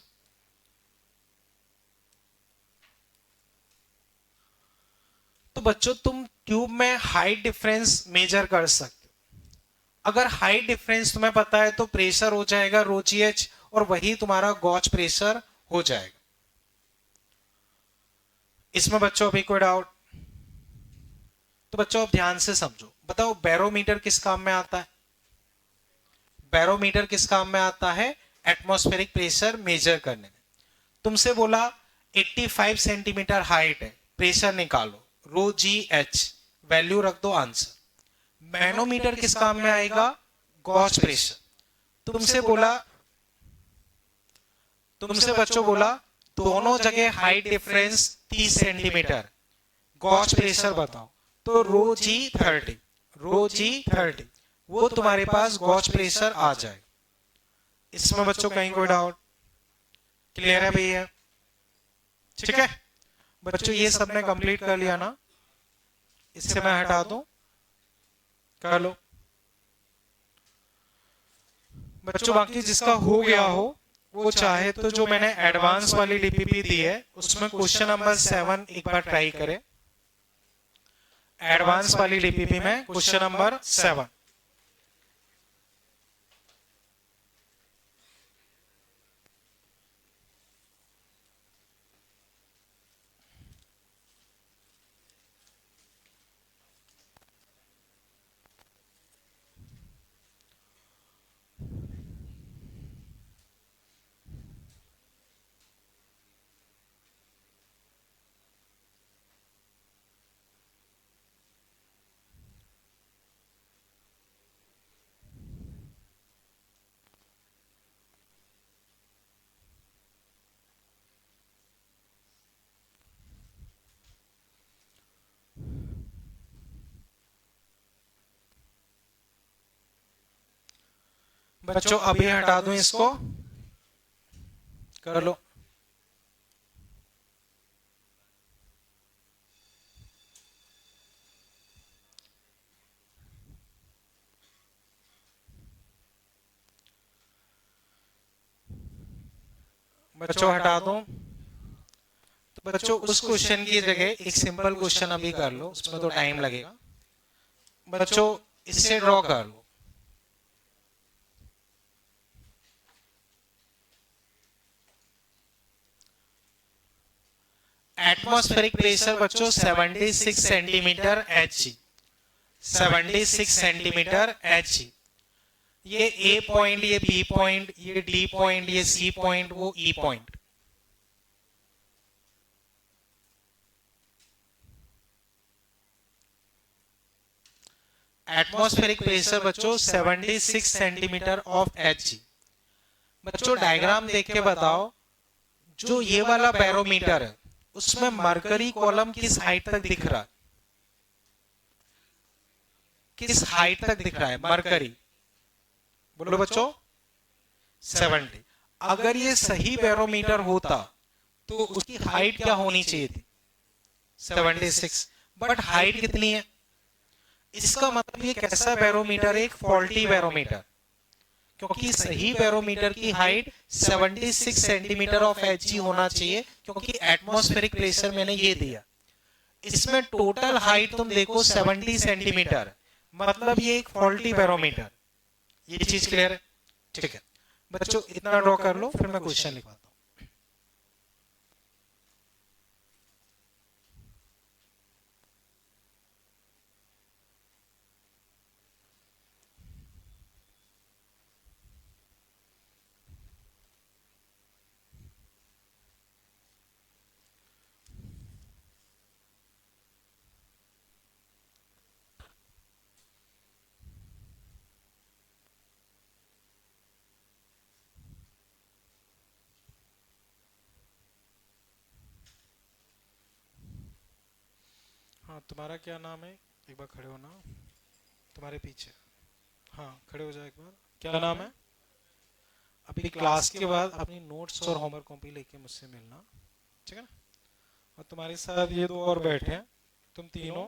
तो बच्चों तुम ट्यूब में हाइट डिफरेंस मेजर कर सकते हो। अगर हाइट डिफरेंस तुम्हें पता है तो प्रेशर हो जाएगा रो जी एच, और वही तुम्हारा गॉज प्रेशर हो जाएगा। इसमें बच्चों अभी कोई डाउट? तो बच्चों अब ध्यान से समझो, बताओ बैरोमीटर किस काम में आता है? बैरोमीटर किस काम में आता है? एटमॉस्फेरिक प्रेशर मेजर करने में। तुमसे बोला 85 सेंटीमीटर हाइट है, प्रेशर निकालो, रो जी एच, वैल्यू रख दो, आंसर। मैनोमीटर किस काम में आएगा? Gauge pressure. तुमसे बच्चों बोला दोनों जगह height difference 30 centimetre, gauge pressure बताओ, तो रो जी 30, वो तुम्हारे पास गॉज प्रेशर आ जाए। इसमें बच्चों कहीं कोई डाउट? क्लियर है भैया? ठीक है बच्चों, ये सबने कंप्लीट कर लिया ना? इससे मैं हटा दूं, कर लो बच्चों। बाकी जिसका हो गया हो वो चाहे तो जो मैंने एडवांस वाली डीपीपी दी है उसमें क्वेश्चन नंबर 7 एक बार ट्राई करें। एडवांस वाली डीपीपी में क्वेश्चन नंबर 7। बच्चों अभी हटा दूं इसको, कर लो। बच्चों हटा दूं। तो बच्चों उस क्वेश्चन की जगह एक सिंपल क्वेश्चन अभी कर लो, उसमें तो टाइम लगेगा। बच्चों इससे ड्रॉ कर लो। एटमॉस्फेरिक प्रेशर बच्चों 76 centimetre H G, 76 centimetre H G. ये ए पॉइंट, ये बी पॉइंट, ये डी पॉइंट, ये सी पॉइंट, वो ई पॉइंट। एटमॉस्फेरिक प्रेशर बच्चों 76 सेंटीमीटर ऑफ एच जी। बच्चों डायग्राम देख के बताओ, जो ये वाला बैरोमीटर है उसमें मरकरी कॉलम किस हाइट तक दिख रहा है? किस हाइट तक दिख रहा है मरकरी? बोलो बच्चों, 70। अगर ये सही बैरोमीटर होता तो उसकी हाइट क्या होनी चाहिए थी? 76। बट हाइट कितनी है? इसका मतलब ये कैसा बैरोमीटर है? एक फॉल्टी बैरोमीटर, क्योंकि सही बैरोमीटर की हाइट 76 सेंटीमीटर ऑफ Hg होना चाहिए, क्योंकि एटमॉस्फेरिक प्रेशर मैंने ये दिया। इसमें टोटल हाइट तुम देखो 70 सेंटीमीटर, मतलब ये एक फॉल्टी बैरोमीटर। ये चीज क्लियर है? ठीक है बच्चों, इतना ड्रॉ कर लो, फिर मैं क्वेश्चन लिखवाता हूं। हाँ, तुम्हारा क्या नाम है? एक बार खड़े होना, तुम्हारे पीछे। हाँ, खड़े हो जाओ एक बार। क्या नाम है? अभी क्लास के बाद अपनी नोट्स और होमवर्क कॉपी लेके मुझसे मिलना, ठीक है ना? और तुम्हारे साथ ये दो और बैठे हैं, तुम तीनों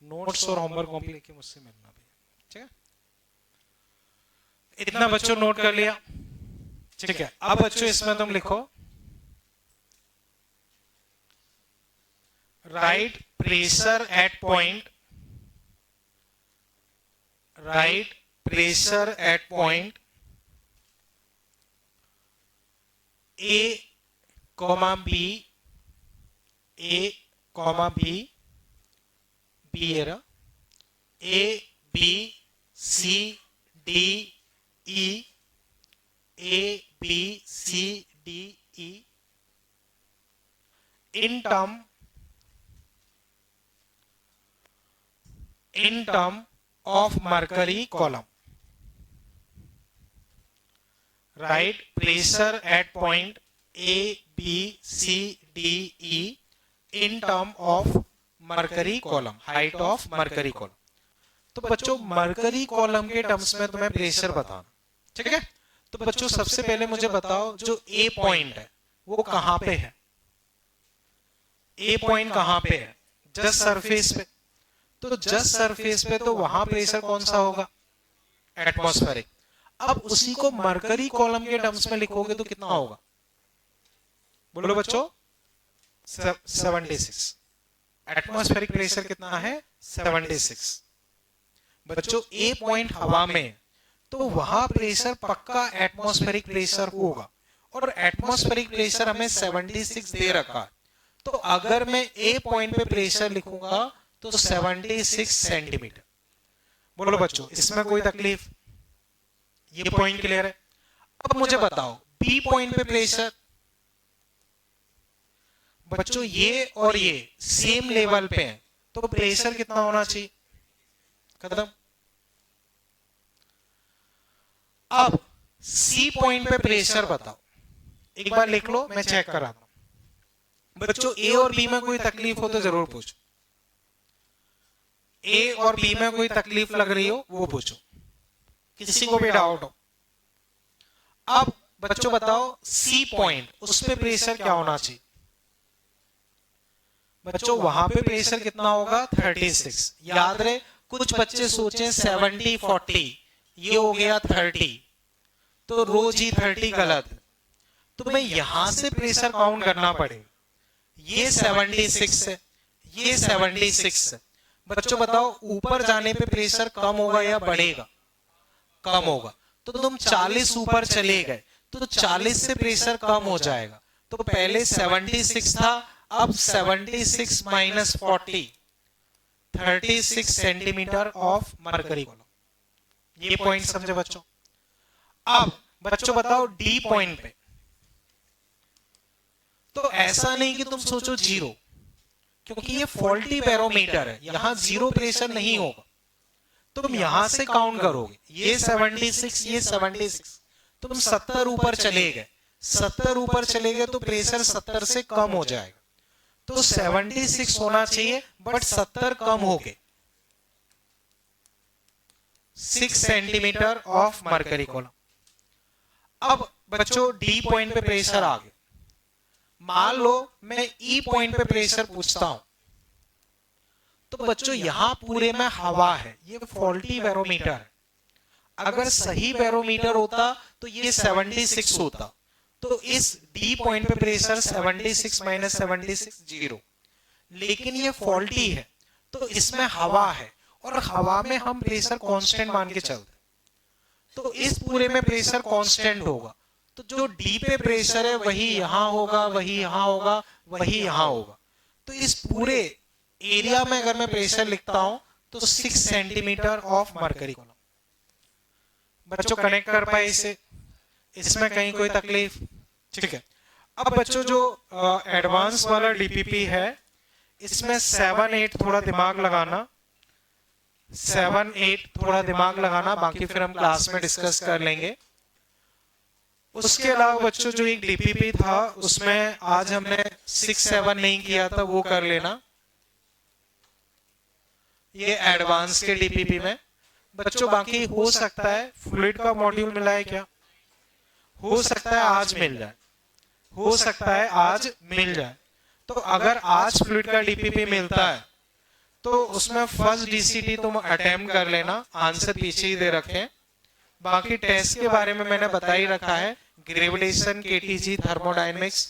नोट्स और होमवर्क कॉपी लेके मुझसे मिलना भी, ठीक है? इतना बच्चों नोट कर लिया? ठीक है, अब बच्चों इसमें तुम लिखो, right pressure at point, right pressure at point A, B, A, B, B era A, B, C, D, E, A, B, C, D, E in term of mercury column. Right pressure at point A, B, C, D, E in term of mercury column, height of mercury column. तो बच्चों मरकरी कॉलम के टर्म्स में तुम्हें प्रेशर बताना, ठीक है? तो बच्चों सबसे पहले मुझे बताओ, जो ए पॉइंट है वो कहां पे है? ए पॉइंट कहां पे है? जस्ट सरफेस पे। तो जस्ट सरफेस पे तो वहां प्रेशर कौन सा होगा? एटमॉस्फेरिक। अब उसी को मरकरी कॉलम के टर्म्स में लिखोगे तो कितना होगा? बोलो बच्चों। 76। एटमॉस्फेरिक प्रेशर कितना है? 76। बच्चों ए पॉइंट हवा में, तो वहां प्रेशर पक्का एटमॉस्फेरिक प्रेशर होगा, और एटमॉस्फेरिक प्रेशर हमें 76 दे रखा है। तो अगर मैं ए पॉइंट पे प्रेशर लिखूंगा तो 76 सेंटीमीटर। बोलो बच्चों, इसमें कोई तकलीफ? ये पॉइंट क्लियर है? अब मुझे बताओ बी पॉइंट पे प्रेशर। बच्चों ये और ये सेम लेवल पे हैं, तो प्रेशर कितना होना चाहिए? खत्म। अब सी पॉइंट पे प्रेशर बताओ, एक बार लिख लो, मैं चेक कराता हूं। बच्चों ए और बी में कोई तकलीफ हो तो जरूर पूछो। ए और बी में कोई तकलीफ लग रही हो वो पूछो, किसी को भी डाउट हो। अब बच्चों बताओ सी पॉइंट, उस पे प्रेशर क्या होना चाहिए? बच्चों वहां पे प्रेशर कितना होगा? 36। याद रहे, कुछ बच्चे सोचे 70 40, ये हो गया 30, तो रोज ही 30 गलत। तो मैं यहां से प्रेशर काउंट करना पड़ेगा। ये 76 है, ये 76 है। बच्चों बताओ ऊपर जाने पे प्रेशर कम होगा या बढ़ेगा? कम होगा। तो तुम 40 ऊपर चले गए तो 40 से प्रेशर कम हो जाएगा। तो पहले 76 था, अब 76 minus 40, 36 centimetre of mercury column. ये पॉइंट समझे बच्चों? अब बच्चों बताओ डी पॉइंट पे, तो ऐसा नहीं कि तुम सोचो जीरो, क्योंकि ये फॉल्टी बैरोमीटर है, यहां जीरो प्रेशर नहीं होगा। तुम यहां से काउंट करोगे, ये 76, ये 76, तुम 70 ऊपर चले गए, 70 ऊपर चले गए तो प्रेशर 70 से कम हो जाएगा। तो 76 होना चाहिए, बट 70 कम हो गए। 6 सेंटीमीटर ऑफ मरकरी कॉलम। अब बच्चों डी पॉइंट पे प्रेशर आ गया, मान लो मैं ई पॉइंट पे प्रेशर पूछता हूं, तो बच्चों यहां पूरे में हवा है, ये फॉल्टी बैरोमीटर है। अगर सही बैरोमीटर होता तो ये 76 होता, तो इस डी पॉइंट पे प्रेशर 76 माइनस 76 0, लेकिन ये फॉल्टी है तो इसमें हवा है और हवा में हम प्रेशर कांस्टेंट मान के चलते, तो इस पूरे में प्रेशर कांस्टेंट होगा, तो जो डी पे प्रेशर है वही यहां होगा, वही यहां होगा, वही यहां होगा। तो इस पूरे एरिया में अगर मैं प्रेशर लिखता हूं तो 6 सेंटीमीटर ऑफ मरकरी कॉलम। बच्चों कनेक्ट कर पाए इसे, इसमें कहीं कोई तकलीफ? ठीक है। अब बच्चों जो एडवांस वाला डीपीपी है, इसमें 7, 8 थोड़ा दिमाग लगाना, 7, 8 थोड़ा दिमाग लगाना, बाकी फिर हम क्लास में डिस्कस कर लेंगे। उसके अलावा बच्चों जो एक डीपीपी था उसमें आज हमने 6, 7 नहीं किया था, वो कर लेना। ये एडवांस के डीपीपी में बच्चों बाकी हो सकता है फ्लूइड का मॉड्यूल मिला है क्या, हो सकता है आज मिल जाए, हो सकता है आज मिल जाए। तो अगर आज फ्लूइड का डीपीपी मिलता है तो उसमें फर्स्ट डीसीटी तुम अटेम्प्ट कर लेना, आंसर पीछे ही दे रखें। बाकी टेस्ट के बारे में मैंने बता ही रखा है, gravitation, KTG, thermodynamics,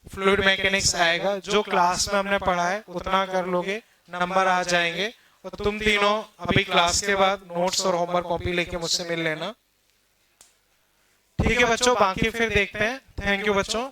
fluid mechanics आएगा, जो क्लास में हमने पढ़ा है उतना कर लोगे, नंबर आ जाएंगे। और तुम तीनों अभी क्लास के बाद नोट्स और होमवर्क कॉपी लेके मुझसे मिल लेना, ठीक है बच्चों? बाकी फिर देखते हैं। थैंक यू बच्चों।